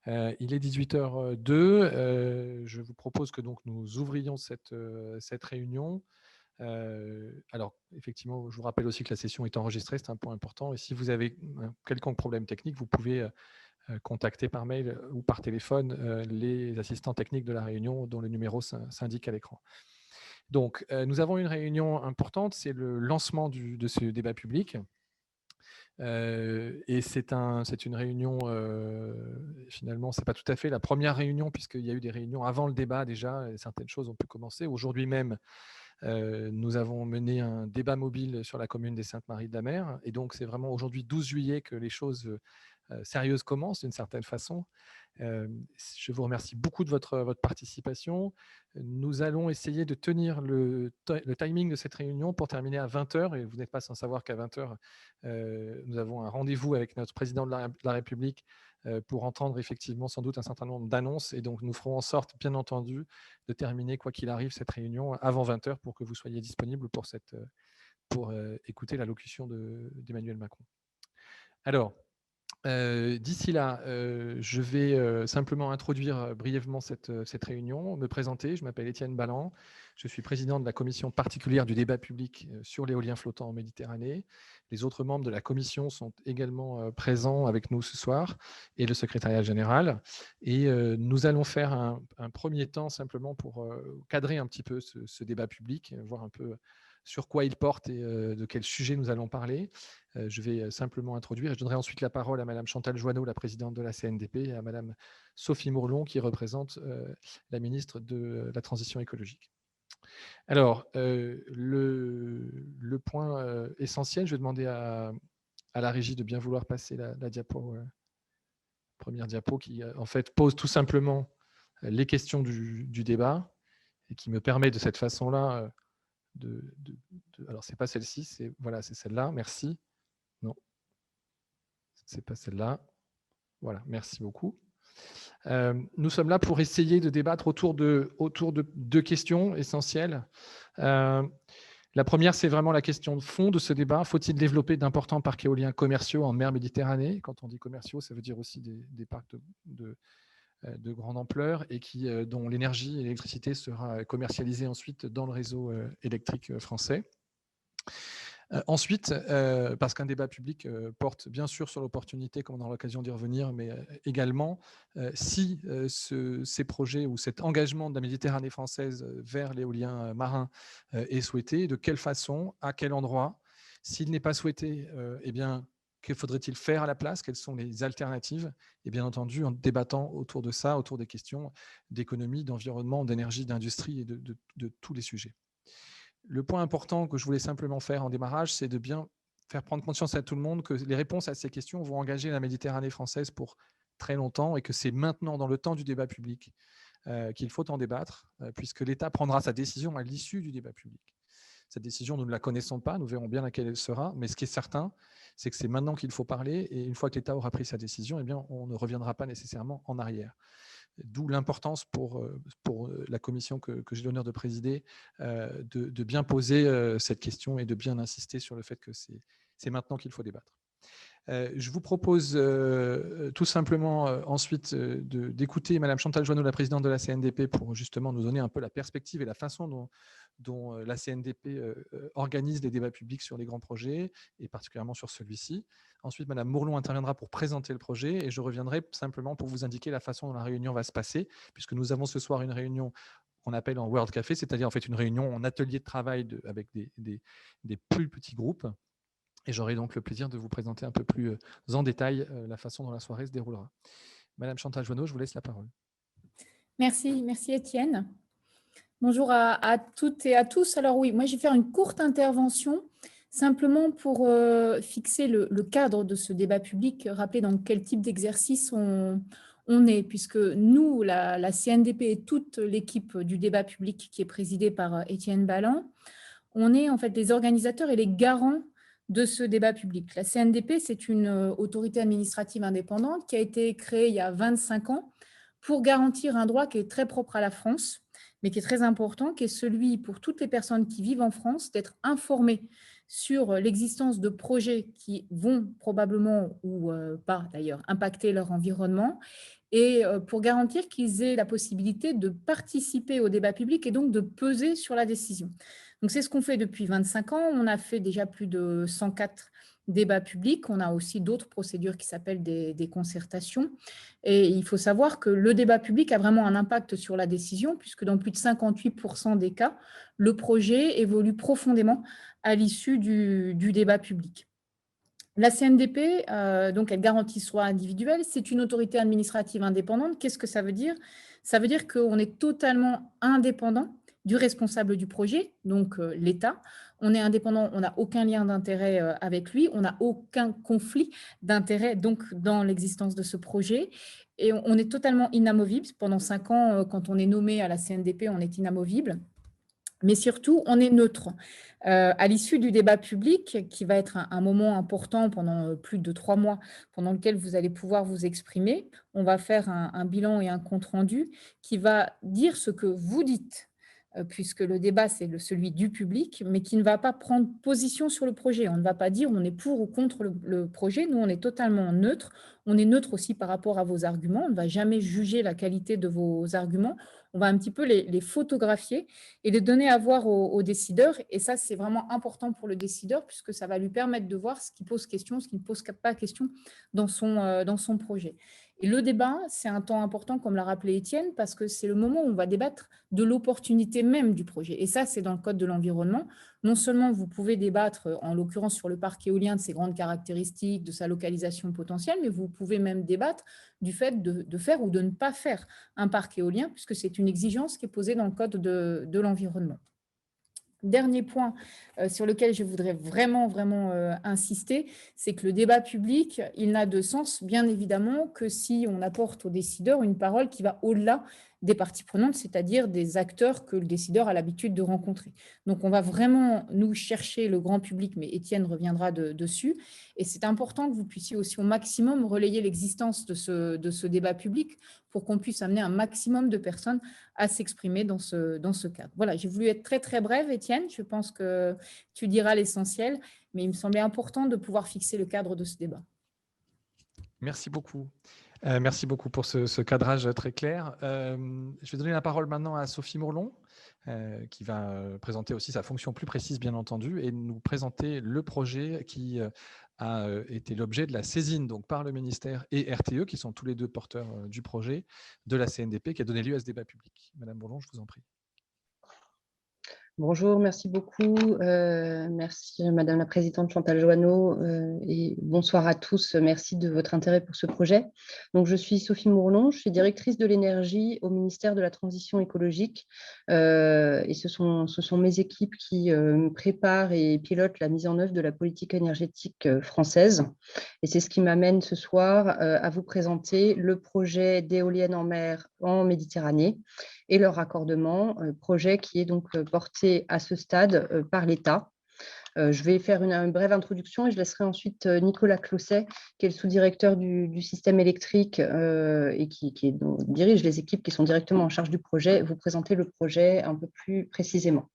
Il est 18h02. Je vous propose que donc nous ouvrions cette réunion. Alors, effectivement, je vous rappelle aussi que la session est enregistrée, c'est un point important. Et si vous avez un quelconque problème technique, vous pouvez contacter par mail ou par téléphone les assistants techniques de la réunion dont le numéro s'indique à l'écran. Donc, nous avons une réunion importante, c'est le lancement de ce débat public. Et c'est une réunion, finalement, ce n'est pas tout à fait la première réunion, puisqu'il y a eu des réunions avant le débat déjà, et certaines choses ont pu commencer. Aujourd'hui même, nous avons mené un débat mobile sur la commune des Saintes-Maries-de-la-Mer, et donc c'est vraiment aujourd'hui 12 juillet que les choses sérieuses commencent d'une certaine façon. Je vous remercie beaucoup de votre participation. Nous allons essayer de tenir le timing de cette réunion pour terminer à 20h, et vous n'êtes pas sans savoir qu'à 20h, nous avons un rendez-vous avec notre président de la République pour entendre effectivement sans doute un certain nombre d'annonces, et donc nous ferons en sorte, bien entendu, de terminer, quoi qu'il arrive, cette réunion avant 20h pour que vous soyez disponibles pour écouter l'allocution d'Emmanuel Macron. Alors, d'ici là, je vais simplement introduire brièvement cette réunion, me présenter. Je m'appelle Étienne Balland, je suis président de la commission particulière du débat public sur l'éolien flottant en Méditerranée. Les autres membres de la commission sont également présents avec nous ce soir, et le secrétariat général. Et nous allons faire un premier temps simplement pour cadrer un petit peu ce débat public, voir un peu sur quoi il porte et de quel sujet nous allons parler. Je vais simplement introduire et je donnerai ensuite la parole à Madame Chantal Joanneau, la présidente de la CNDP, et à Madame Sophie Mourlon, qui représente la ministre de la Transition écologique. Alors, le point essentiel, je vais demander à la régie de bien vouloir passer la diapo, première diapo, qui en fait pose tout simplement les questions du débat et qui me permet de cette façon-là alors, ce n'est pas celle-ci, c'est celle-là, merci. Non, ce n'est pas celle-là. Voilà, merci beaucoup. Nous sommes là pour essayer de débattre autour de deux questions essentielles. La première, c'est vraiment la question de fond de ce débat. Faut-il développer d'importants parcs éoliens commerciaux en mer Méditerranée? Quand on dit commerciaux, ça veut dire aussi des parcs de grande ampleur et dont l'énergie et l'électricité sera commercialisée ensuite dans le réseau électrique français. Ensuite, parce qu'un débat public porte bien sûr sur l'opportunité, comme on aura l'occasion d'y revenir, mais également si ces projets ou cet engagement de la Méditerranée française vers l'éolien marin est souhaité, de quelle façon, à quel endroit. S'il n'est pas souhaité, eh bien, que faudrait-il faire à la place? Quelles sont les alternatives? Et bien entendu, en débattant autour de ça, autour des questions d'économie, d'environnement, d'énergie, d'industrie et de tous les sujets. Le point important que je voulais simplement faire en démarrage, c'est de bien faire prendre conscience à tout le monde que les réponses à ces questions vont engager la Méditerranée française pour très longtemps et que c'est maintenant, dans le temps du débat public, qu'il faut en débattre, puisque l'État prendra sa décision à l'issue du débat public. Cette décision, nous ne la connaissons pas, nous verrons bien laquelle elle sera, mais ce qui est certain, c'est que c'est maintenant qu'il faut parler, et une fois que l'État aura pris sa décision, eh bien, on ne reviendra pas nécessairement en arrière. D'où l'importance pour la commission que j'ai l'honneur de présider de bien poser cette question et de bien insister sur le fait que c'est maintenant qu'il faut débattre. Je vous propose tout simplement ensuite d'écouter Madame Chantal Joanneau, la présidente de la CNDP, pour justement nous donner un peu la perspective et la façon dont la CNDP organise les débats publics sur les grands projets, et particulièrement sur celui-ci. Ensuite, Madame Mourlon interviendra pour présenter le projet, et je reviendrai simplement pour vous indiquer la façon dont la réunion va se passer, puisque nous avons ce soir une réunion qu'on appelle en World Café, c'est-à-dire en fait une réunion en atelier de travail avec des plus petits groupes. Et j'aurai donc le plaisir de vous présenter un peu plus en détail la façon dont la soirée se déroulera. Madame Chantal Joanneau, je vous laisse la parole. Merci Étienne. Bonjour à toutes et à tous. Alors oui, moi je vais faire une courte intervention, simplement pour fixer le cadre de ce débat public, rappeler dans quel type d'exercice on est, puisque nous, la CNDP et toute l'équipe du débat public qui est présidée par Étienne Balland, on est en fait les organisateurs et les garants de ce débat public. La CNDP, c'est une autorité administrative indépendante qui a été créée il y a 25 ans pour garantir un droit qui est très propre à la France, mais qui est très important, qui est celui pour toutes les personnes qui vivent en France d'être informées sur l'existence de projets qui vont probablement, ou pas d'ailleurs, impacter leur environnement, et pour garantir qu'ils aient la possibilité de participer au débat public et donc de peser sur la décision. Donc c'est ce qu'on fait depuis 25 ans. On a fait déjà plus de 104 débats publics. On a aussi d'autres procédures qui s'appellent des concertations. Et il faut savoir que le débat public a vraiment un impact sur la décision, puisque dans plus de 58% des cas, le projet évolue profondément à l'issue du débat public. La CNDP, donc, elle garantit soit individuelle, c'est une autorité administrative indépendante. Qu'est-ce que ça veut dire? Ça veut dire qu'on est totalement indépendant du responsable du projet, donc l'État. On est indépendant, on n'a aucun lien d'intérêt avec lui, on n'a aucun conflit d'intérêt donc dans l'existence de ce projet. Et on est totalement inamovible. Pendant 5 ans, quand on est nommé à la CNDP, on est inamovible. Mais surtout, on est neutre. À l'issue du débat public, qui va être un moment important pendant plus de 3 mois, pendant lequel vous allez pouvoir vous exprimer, on va faire un bilan et un compte-rendu qui va dire ce que vous dites, puisque le débat, c'est celui du public, mais qui ne va pas prendre position sur le projet. On ne va pas dire on est pour ou contre le projet. Nous, on est totalement neutre. On est neutre aussi par rapport à vos arguments. On ne va jamais juger la qualité de vos arguments. On va un petit peu les photographier et les donner à voir aux décideurs. Et ça, c'est vraiment important pour le décideur, puisque ça va lui permettre de voir ce qui pose question, ce qui ne pose pas question dans son projet. Et le débat, c'est un temps important, comme l'a rappelé Étienne, parce que c'est le moment où on va débattre de l'opportunité même du projet. Et ça, c'est dans le Code de l'environnement. Non seulement vous pouvez débattre, en l'occurrence sur le parc éolien, de ses grandes caractéristiques, de sa localisation potentielle, mais vous pouvez même débattre du fait de faire ou de ne pas faire un parc éolien, puisque c'est une exigence qui est posée dans le Code de l'environnement. Dernier point sur lequel je voudrais vraiment insister, c'est que le débat public, il n'a de sens, bien évidemment, que si on apporte aux décideurs une parole qui va au-delà des parties prenantes, c'est-à-dire des acteurs que le décideur a l'habitude de rencontrer. Donc, on va vraiment, nous, chercher le grand public, mais Étienne reviendra dessus. Et c'est important que vous puissiez aussi au maximum relayer l'existence de ce débat public pour qu'on puisse amener un maximum de personnes à s'exprimer dans ce cadre. Voilà, j'ai voulu être très brève, Étienne. Je pense que tu diras l'essentiel, mais il me semblait important de pouvoir fixer le cadre de ce débat. Merci beaucoup. Merci beaucoup pour ce cadrage très clair. Je vais donner la parole maintenant à Sophie Mourlon, qui va présenter aussi sa fonction plus précise, bien entendu, et nous présenter le projet qui a été l'objet de la saisine donc, par le ministère et RTE, qui sont tous les deux porteurs du projet, de la CNDP, qui a donné lieu à ce débat public. Madame Mourlon, je vous en prie. Bonjour, merci beaucoup. Merci Madame la Présidente Chantal Joanneau et bonsoir à tous. Merci de votre intérêt pour ce projet. Donc, je suis Sophie Mourlon, je suis directrice de l'énergie au ministère de la Transition écologique et ce sont mes équipes qui préparent et pilotent la mise en œuvre de la politique énergétique française. Et c'est ce qui m'amène ce soir à vous présenter le projet d'éoliennes en mer en Méditerranée et leur raccordement, projet qui est donc porté à ce stade par l'État. Je vais faire une brève introduction et je laisserai ensuite Nicolas Closset, qui est le sous-directeur du système électrique et qui dirige les équipes qui sont directement en charge du projet, vous présenter le projet un peu plus précisément.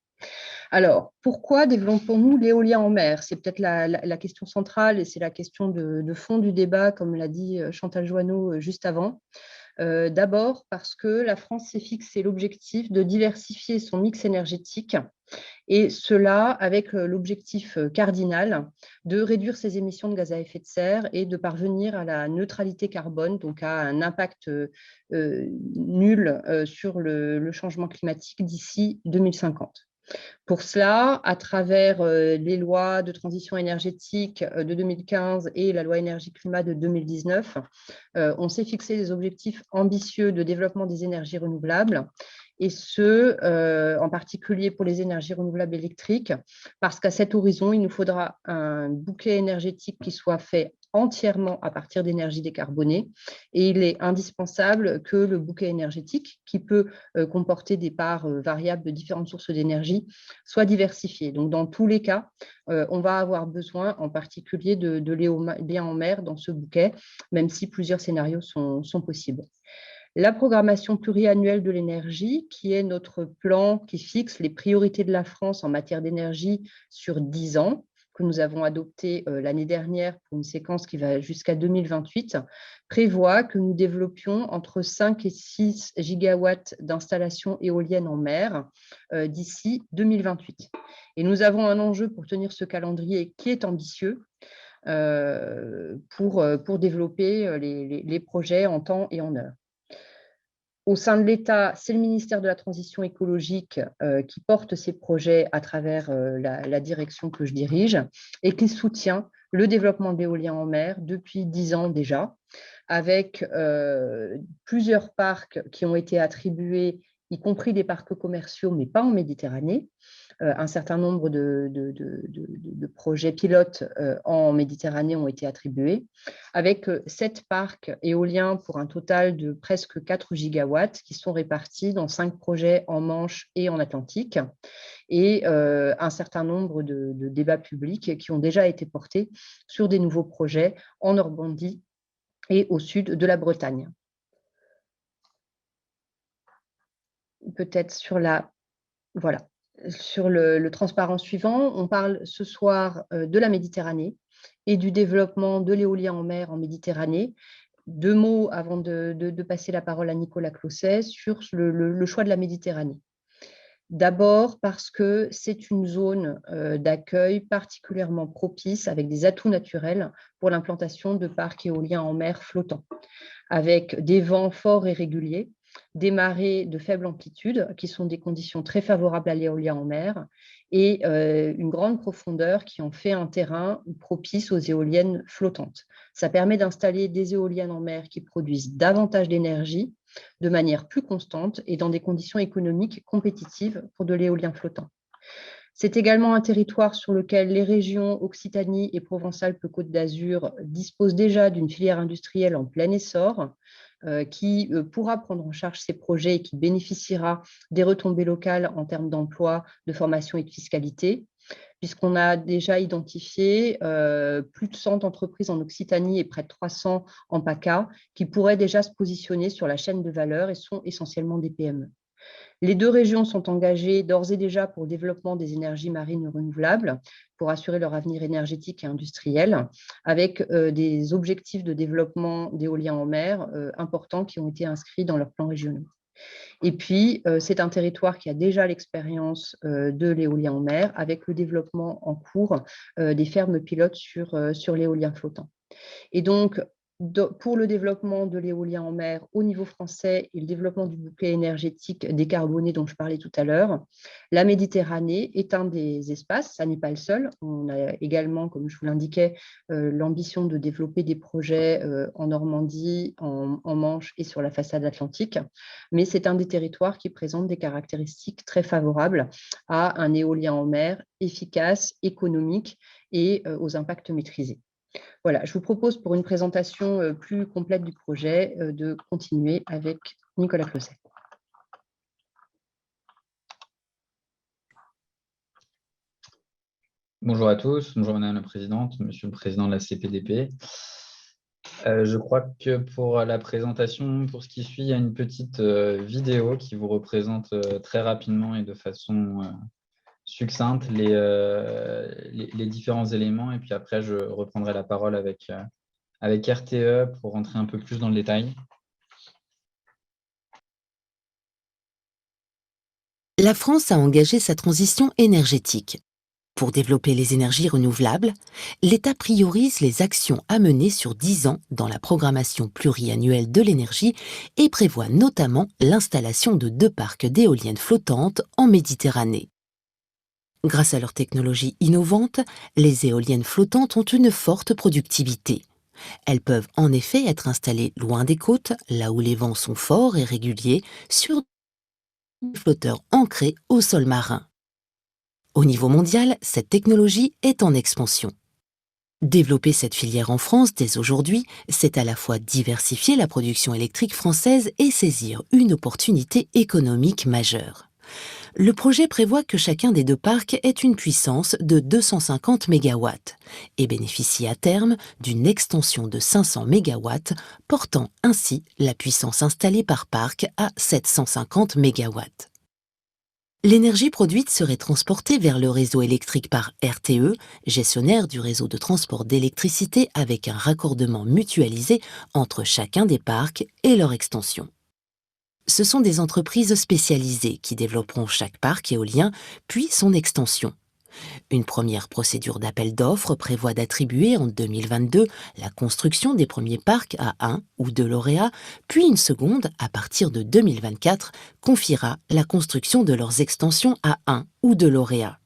Alors, pourquoi développons-nous l'éolien en mer? C'est peut-être la question centrale et c'est la question de fond du débat, comme l'a dit Chantal Joanneau juste avant. D'abord parce que la France s'est fixé l'objectif de diversifier son mix énergétique et cela avec l'objectif cardinal de réduire ses émissions de gaz à effet de serre et de parvenir à la neutralité carbone, donc à un impact nul sur le changement climatique d'ici 2050. Pour cela, à travers les lois de transition énergétique de 2015 et la loi énergie-climat de 2019, on s'est fixé des objectifs ambitieux de développement des énergies renouvelables, et ce, en particulier pour les énergies renouvelables électriques, parce qu'à cet horizon, il nous faudra un bouquet énergétique qui soit fait entièrement à partir d'énergie décarbonée. Et il est indispensable que le bouquet énergétique, qui peut comporter des parts variables de différentes sources d'énergie, soit diversifié. Donc, dans tous les cas, on va avoir besoin en particulier de l'éolien en mer dans ce bouquet, même si plusieurs scénarios sont possibles. La programmation pluriannuelle de l'énergie, qui est notre plan qui fixe les priorités de la France en matière d'énergie sur 10 ans, que nous avons adopté l'année dernière pour une séquence qui va jusqu'à 2028 prévoit que nous développions entre 5 et 6 gigawatts d'installations éoliennes en mer d'ici 2028. Et nous avons un enjeu pour tenir ce calendrier qui est ambitieux pour développer les projets en temps et en heure. Au sein de l'État, c'est le ministère de la Transition écologique qui porte ces projets à travers la direction que je dirige et qui soutient le développement de l'éolien en mer depuis 10 ans déjà, avec plusieurs parcs qui ont été attribués, y compris des parcs commerciaux, mais pas en Méditerranée. Un certain nombre de projets pilotes en Méditerranée ont été attribués, avec 7 parcs éoliens pour un total de presque 4 gigawatts qui sont répartis dans 5 projets en Manche et en Atlantique, et un certain nombre de débats publics qui ont déjà été portés sur des nouveaux projets en Normandie et au sud de la Bretagne. Peut-être sur le transparent suivant, on parle ce soir de la Méditerranée et du développement de l'éolien en mer en Méditerranée. 2 mots avant de passer la parole à Nicolas Closset sur le choix de la Méditerranée. D'abord parce que c'est une zone d'accueil particulièrement propice avec des atouts naturels pour l'implantation de parcs éoliens en mer flottants, avec des vents forts et réguliers, des marées de faible amplitude, qui sont des conditions très favorables à l'éolien en mer, et une grande profondeur qui en fait un terrain propice aux éoliennes flottantes. Ça permet d'installer des éoliennes en mer qui produisent davantage d'énergie de manière plus constante et dans des conditions économiques compétitives pour de l'éolien flottant. C'est également un territoire sur lequel les régions Occitanie et Provence-Alpes-Côte d'Azur disposent déjà d'une filière industrielle en plein essor, qui pourra prendre en charge ces projets et qui bénéficiera des retombées locales en termes d'emploi, de formation et de fiscalité, puisqu'on a déjà identifié plus de 100 entreprises en Occitanie et près de 300 en PACA qui pourraient déjà se positionner sur la chaîne de valeur et sont essentiellement des PME. Les 2 régions sont engagées d'ores et déjà pour le développement des énergies marines renouvelables pour assurer leur avenir énergétique et industriel, avec des objectifs de développement d'éolien en mer importants qui ont été inscrits dans leurs plans régionaux. Et puis, c'est un territoire qui a déjà l'expérience de l'éolien en mer, avec le développement en cours des fermes pilotes sur l'éolien flottant. Et donc, pour le développement de l'éolien en mer au niveau français et le développement du bouquet énergétique décarboné dont je parlais tout à l'heure, la Méditerranée est un des espaces, ça n'est pas le seul. On a également, comme je vous l'indiquais, l'ambition de développer des projets en Normandie, en Manche et sur la façade atlantique, mais c'est un des territoires qui présente des caractéristiques très favorables à un éolien en mer efficace, économique et aux impacts maîtrisés. Voilà, je vous propose pour une présentation plus complète du projet de continuer avec Nicolas Closset. Bonjour à tous, bonjour Madame la Présidente, Monsieur le Président de la CPDP. Je crois que pour la présentation, pour ce qui suit, il y a une petite vidéo qui vous représente très rapidement et de façon succincte les différents éléments, et puis après je reprendrai la parole avec RTE pour rentrer un peu plus dans le détail. La France a engagé sa transition énergétique. Pour développer les énergies renouvelables, l'État priorise les actions à mener sur 10 ans dans la programmation pluriannuelle de l'énergie et prévoit notamment l'installation de 2 parcs d'éoliennes flottantes en Méditerranée. Grâce à leur technologie innovante, les éoliennes flottantes ont une forte productivité. Elles peuvent en effet être installées loin des côtes, là où les vents sont forts et réguliers, sur des flotteurs ancrés au sol marin. Au niveau mondial, cette technologie est en expansion. Développer cette filière en France dès aujourd'hui, c'est à la fois diversifier la production électrique française et saisir une opportunité économique majeure. Le projet prévoit que chacun des 2 parcs ait une puissance de 250 MW et bénéficie à terme d'une extension de 500 MW, portant ainsi la puissance installée par parc à 750 MW. L'énergie produite serait transportée vers le réseau électrique par RTE, gestionnaire du réseau de transport d'électricité avec un raccordement mutualisé entre chacun des parcs et leur extension. Ce sont des entreprises spécialisées qui développeront chaque parc éolien, puis son extension. Une première procédure d'appel d'offres prévoit d'attribuer en 2022 la construction des premiers parcs à un ou deux lauréats, puis une seconde, à partir de 2024, confiera la construction de leurs extensions à un ou deux lauréats.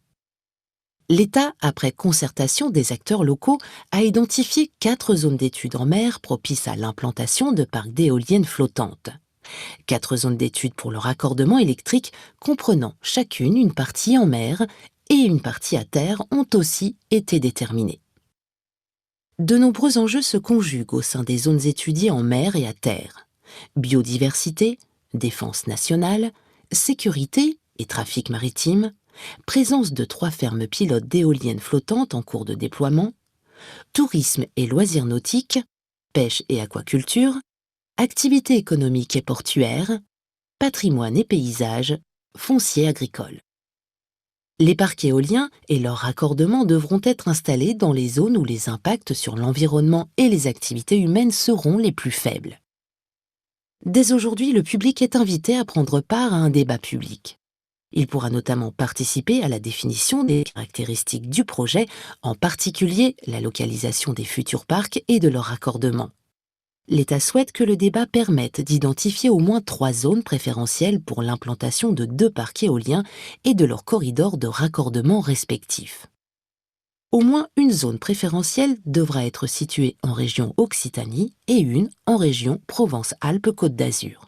L'État, après concertation des acteurs locaux, a identifié 4 zones d'études en mer propices à l'implantation de parcs d'éoliennes flottantes. 4 zones d'études pour le raccordement électrique comprenant chacune une partie en mer et une partie à terre ont aussi été déterminées. De nombreux enjeux se conjuguent au sein des zones étudiées en mer et à terre. Biodiversité, défense nationale, sécurité et trafic maritime, présence de 3 fermes pilotes d'éoliennes flottantes en cours de déploiement, tourisme et loisirs nautiques, pêche et aquaculture, activités économiques et portuaires, patrimoine et paysages, foncier agricole. Les parcs éoliens et leurs raccordements devront être installés dans les zones où les impacts sur l'environnement et les activités humaines seront les plus faibles. Dès aujourd'hui, le public est invité à prendre part à un débat public. Il pourra notamment participer à la définition des caractéristiques du projet, en particulier la localisation des futurs parcs et de leur raccordement. L'État souhaite que le débat permette d'identifier au moins 3 zones préférentielles pour l'implantation de 2 parcs éoliens et de leurs corridors de raccordement respectifs. Au moins une zone préférentielle devra être située en région Occitanie et une en région Provence-Alpes-Côte d'Azur.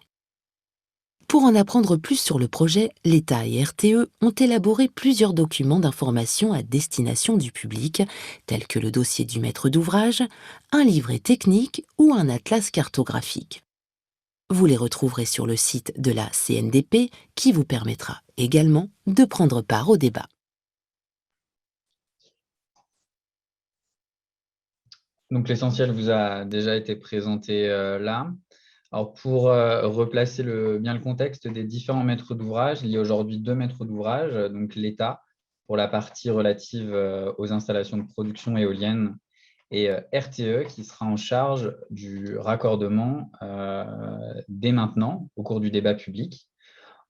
Pour en apprendre plus sur le projet, l'État et RTE ont élaboré plusieurs documents d'information à destination du public, tels que le dossier du maître d'ouvrage, un livret technique ou un atlas cartographique. Vous les retrouverez sur le site de la CNDP qui vous permettra également de prendre part au débat. Donc l'essentiel vous a déjà été présenté là. Alors pour replacer bien le contexte des différents maîtres d'ouvrage, il y a aujourd'hui 2 maîtres d'ouvrage, donc l'État pour la partie relative aux installations de production éolienne et RTE qui sera en charge du raccordement dès maintenant au cours du débat public.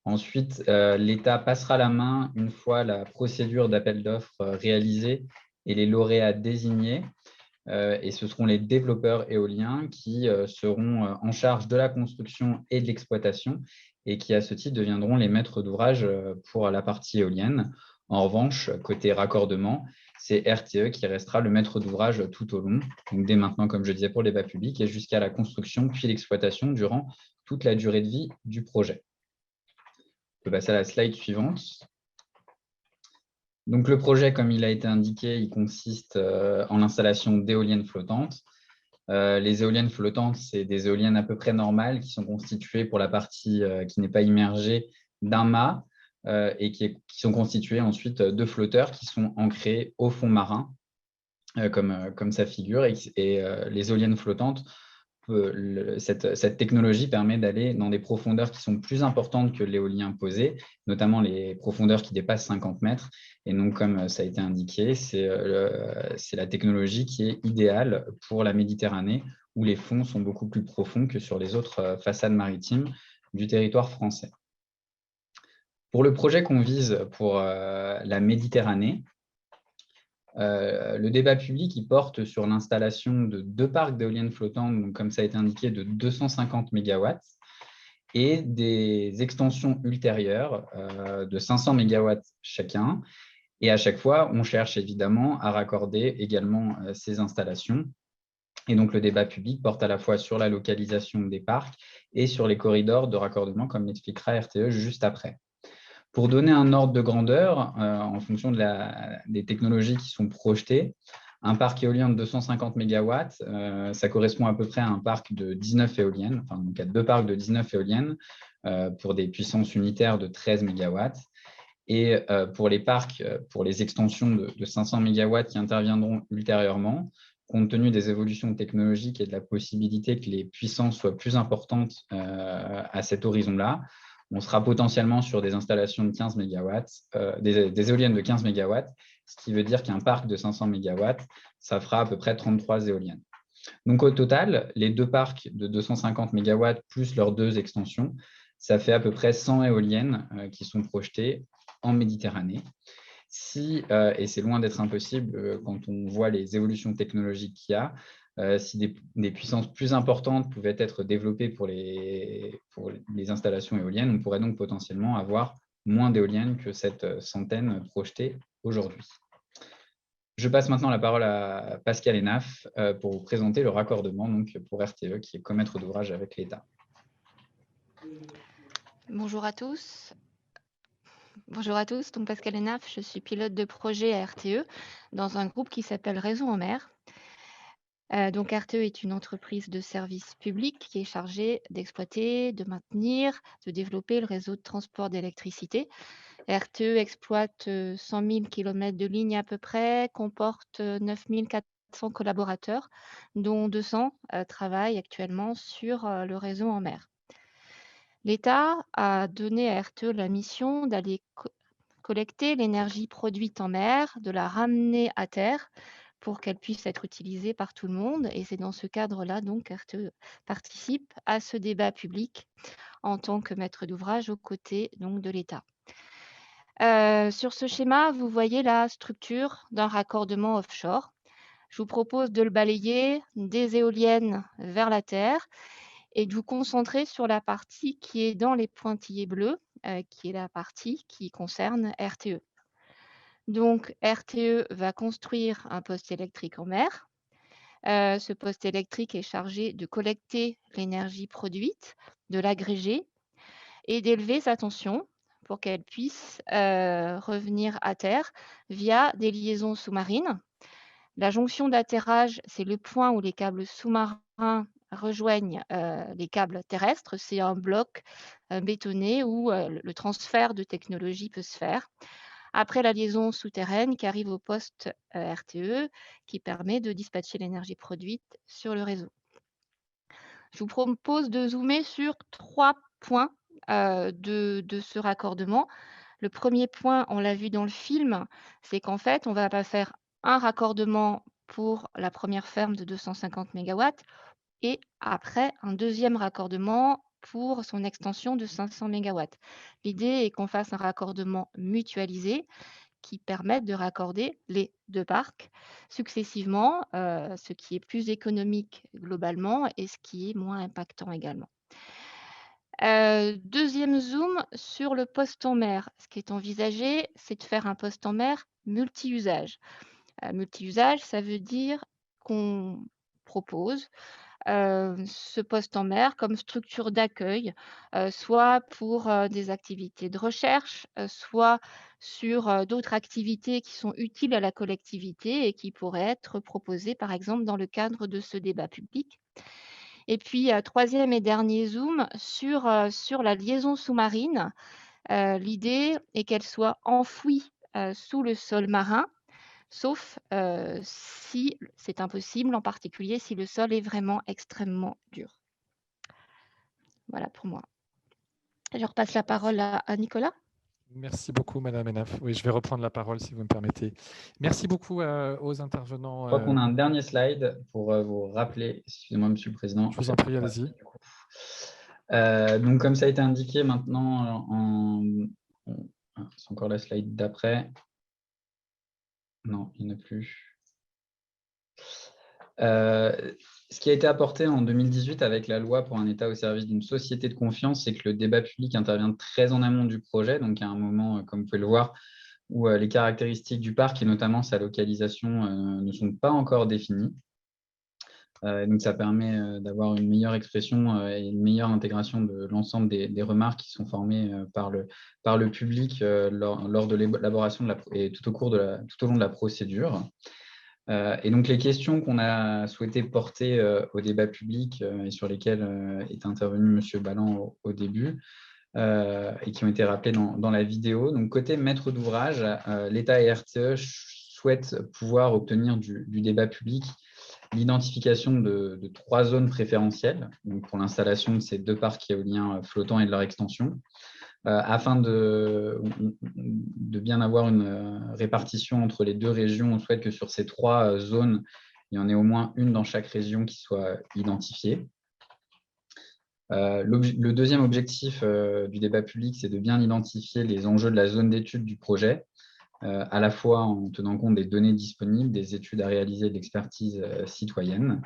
Ensuite, l'État passera la main une fois la procédure d'appel d'offres réalisée et les lauréats désignés. Et ce seront les développeurs éoliens qui seront en charge de la construction et de l'exploitation et qui, à ce titre, deviendront les maîtres d'ouvrage pour la partie éolienne. En revanche, côté raccordement, c'est RTE qui restera le maître d'ouvrage tout au long, donc dès maintenant, comme je disais, pour le débat public et jusqu'à la construction puis l'exploitation durant toute la durée de vie du projet. On peut passer à la slide suivante. Donc, le projet, comme il a été indiqué, il consiste en l'installation d'éoliennes flottantes. Les éoliennes flottantes, c'est des éoliennes à peu près normales qui sont constituées pour la partie qui n'est pas immergée d'un mât et qui sont constituées ensuite de flotteurs qui sont ancrés au fond marin, comme ça figure. Et les éoliennes flottantes, cette technologie permet d'aller dans des profondeurs qui sont plus importantes que l'éolien posé, notamment les profondeurs qui dépassent 50 mètres. Et donc, comme ça a été indiqué, c'est la technologie qui est idéale pour la Méditerranée, où les fonds sont beaucoup plus profonds que sur les autres façades maritimes du territoire français. Pour le projet qu'on vise pour la Méditerranée, le débat public il porte sur l'installation de 2 parcs d'éoliennes flottantes, donc comme ça a été indiqué, de 250 MW et des extensions ultérieures de 500 MW chacun. Et à chaque fois, on cherche évidemment à raccorder également ces installations. Et donc, le débat public porte à la fois sur la localisation des parcs et sur les corridors de raccordement, comme l'expliquera RTE juste après. Pour donner un ordre de grandeur, en fonction des technologies qui sont projetées, un parc éolien de 250 MW, ça correspond à peu près à un parc de 19 éoliennes, enfin donc à 2 parcs de 19 éoliennes pour des puissances unitaires de 13 MW. Et pour les parcs, pour les extensions de 500 MW qui interviendront ultérieurement, compte tenu des évolutions technologiques et de la possibilité que les puissances soient plus importantes à cet horizon-là, On sera potentiellement sur des installations de 15 MW, des éoliennes de 15 MW, ce qui veut dire qu'un parc de 500 MW, ça fera à peu près 33 éoliennes. Donc, au total, les deux parcs de 250 MW plus leurs deux extensions, ça fait à peu près 100 éoliennes qui sont projetées en Méditerranée. Et c'est loin d'être impossible quand on voit les évolutions technologiques qu'il y a, si des puissances plus importantes pouvaient être développées pour les installations éoliennes, on pourrait donc potentiellement avoir moins d'éoliennes que cette centaine projetée aujourd'hui. Je passe maintenant la parole à Pascal Hénaff pour vous présenter le raccordement donc, pour RTE, qui est commaître d'ouvrage avec l'État. Bonjour à tous. Bonjour à tous, donc Pascal Hénaff, je suis pilote de projet à RTE dans un groupe qui s'appelle Réseau en mer. Donc RTE est une entreprise de service public qui est chargée d'exploiter, de maintenir, de développer le réseau de transport d'électricité. RTE exploite 100 000 km de lignes à peu près, comporte 9 400 collaborateurs, dont 200 travaillent actuellement sur le réseau en mer. L'État a donné à RTE la mission d'aller collecter l'énergie produite en mer, de la ramener à terre pour qu'elle puisse être utilisée par tout le monde. Et c'est dans ce cadre-là donc RTE participe à ce débat public en tant que maître d'ouvrage aux côtés donc, de l'État. Sur ce schéma, vous voyez la structure d'un raccordement offshore. Je vous propose de le balayer des éoliennes vers la terre et de vous concentrer sur la partie qui est dans les pointillés bleus, qui est la partie qui concerne RTE. Donc, RTE va construire un poste électrique en mer. Ce poste électrique est chargé de collecter l'énergie produite, de l'agréger et d'élever sa tension pour qu'elle puisse revenir à terre via des liaisons sous-marines. La jonction d'atterrage, c'est le point où les câbles sous-marins rejoignent les câbles terrestres. C'est un bloc bétonné où le transfert de technologie peut se faire. Après la liaison souterraine qui arrive au poste RTE, qui permet de dispatcher l'énergie produite sur le réseau. Je vous propose de zoomer sur 3 points de ce raccordement. Le premier point, on l'a vu dans le film, c'est qu'en fait, on ne va pas faire un raccordement pour la première ferme de 250 MW et après un deuxième raccordement pour son extension de 500 MW. L'idée est qu'on fasse un raccordement mutualisé qui permette de raccorder les deux parcs successivement, ce qui est plus économique globalement et ce qui est moins impactant également. Deuxième zoom sur le poste en mer. Ce qui est envisagé, c'est de faire un poste en mer multi-usage. Multi-usage, ça veut dire qu'on propose ce poste en mer comme structure d'accueil, soit pour des activités de recherche, soit sur d'autres activités qui sont utiles à la collectivité et qui pourraient être proposées, par exemple, dans le cadre de ce débat public. Et puis, troisième et dernier zoom sur la liaison sous-marine. L'idée est qu'elle soit enfouie sous le sol marin, sauf si c'est impossible, en particulier si le sol est vraiment extrêmement dur. Voilà pour moi. Je repasse la parole à Nicolas. Merci beaucoup, Madame Hénaff. Oui, je vais reprendre la parole, si vous me permettez. Merci beaucoup aux intervenants. Je crois qu'on a un dernier slide pour vous rappeler. Excusez-moi, Monsieur le Président. Je vous en prie, allez-y. Donc, comme ça a été indiqué maintenant, c'est encore la slide d'après. Non, il n'y en a plus. Ce qui a été apporté en 2018 avec la loi pour un État au service d'une société de confiance, c'est que le débat public intervient très en amont du projet, donc à un moment, comme vous pouvez le voir, où les caractéristiques du parc et notamment sa localisation ne sont pas encore définies. Donc, ça permet d'avoir une meilleure expression et une meilleure intégration de l'ensemble des remarques qui sont formées par le public lors de l'élaboration et tout au long de la procédure. Et donc, les questions qu'on a souhaité porter au débat public et sur lesquelles est intervenu M. Balland au début et qui ont été rappelées dans la vidéo. Donc, côté maître d'ouvrage, l'État et RTE souhaitent pouvoir obtenir du débat public l'identification de 3 zones préférentielles donc pour l'installation de ces 2 parcs éoliens flottants et de leur extension, afin de bien avoir une répartition entre les 2 régions. On souhaite que sur ces 3 zones, il y en ait au moins une dans chaque région qui soit identifiée. Le deuxième objectif du débat public, c'est de bien identifier les enjeux de la zone d'étude du projet, à la fois en tenant compte des données disponibles, des études à réaliser, de l'expertise citoyenne.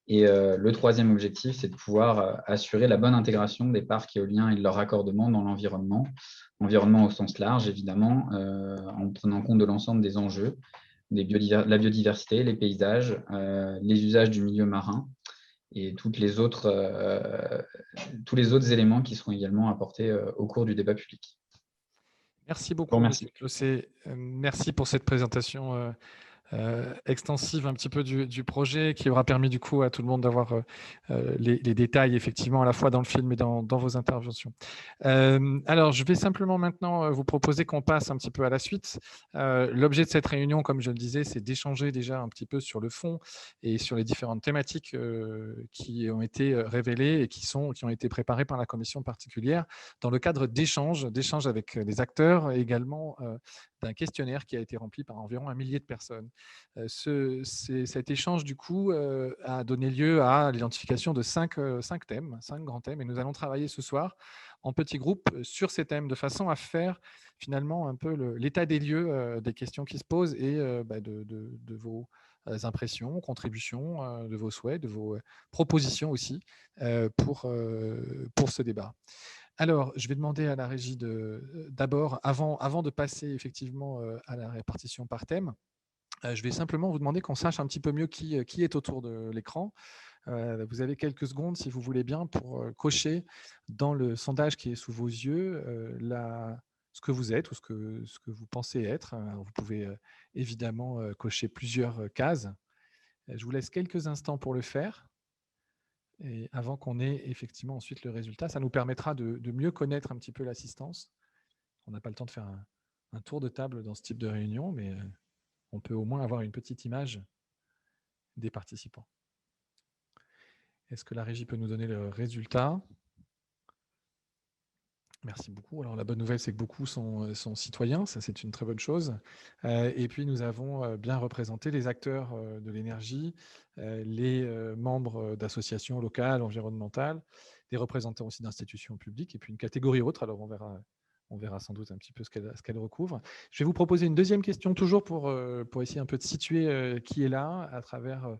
Et le troisième objectif, c'est de pouvoir assurer la bonne intégration des parcs éoliens et de leur raccordement dans l'environnement, environnement au sens large, évidemment, en prenant compte de l'ensemble des enjeux, la biodiversité, les paysages, les usages du milieu marin et tous les autres éléments qui seront également apportés au cours du débat public. Merci Je vous beaucoup, remercie. Monsieur Closet. Merci pour cette présentation extensive un petit peu du projet qui aura permis du coup à tout le monde d'avoir les détails effectivement à la fois dans le film et dans vos interventions. Alors, je vais simplement maintenant vous proposer qu'on passe un petit peu à la suite. L'objet de cette réunion, comme je le disais, c'est d'échanger déjà un petit peu sur le fond et sur les différentes thématiques qui ont été révélées et qui ont été préparées par la commission particulière dans le cadre d'échanges avec les acteurs et également d'un questionnaire qui a été rempli par environ 1 millier de personnes. Cet échange, du coup, a donné lieu à l'identification de 5 grands thèmes, et nous allons travailler ce soir en petits groupes sur ces thèmes, de façon à faire finalement un peu l'état des lieux des questions qui se posent et de vos impressions, contributions, de vos souhaits, de vos propositions aussi pour ce débat. Alors, je vais demander à la régie d'abord, avant de passer effectivement à la répartition par thème, je vais simplement vous demander qu'on sache un petit peu mieux qui est autour de l'écran. Vous avez quelques secondes, si vous voulez bien, pour cocher dans le sondage qui est sous vos yeux ce que vous êtes ou ce que vous pensez être. Alors, vous pouvez évidemment cocher plusieurs cases. Je vous laisse quelques instants pour le faire. Et avant qu'on ait effectivement ensuite le résultat, ça nous permettra de mieux connaître un petit peu l'assistance. On n'a pas le temps de faire un tour de table dans ce type de réunion, mais on peut au moins avoir une petite image des participants. Est-ce que la régie peut nous donner le résultat ? Merci beaucoup. Alors, la bonne nouvelle, c'est que beaucoup sont citoyens, ça c'est une très bonne chose. Et puis, nous avons bien représenté les acteurs de l'énergie, les membres d'associations locales, environnementales, des représentants aussi d'institutions publiques, et puis une catégorie autre. Alors, on verra sans doute un petit peu ce qu'elle recouvre. Je vais vous proposer une deuxième question, toujours pour essayer un peu de situer qui est là, à travers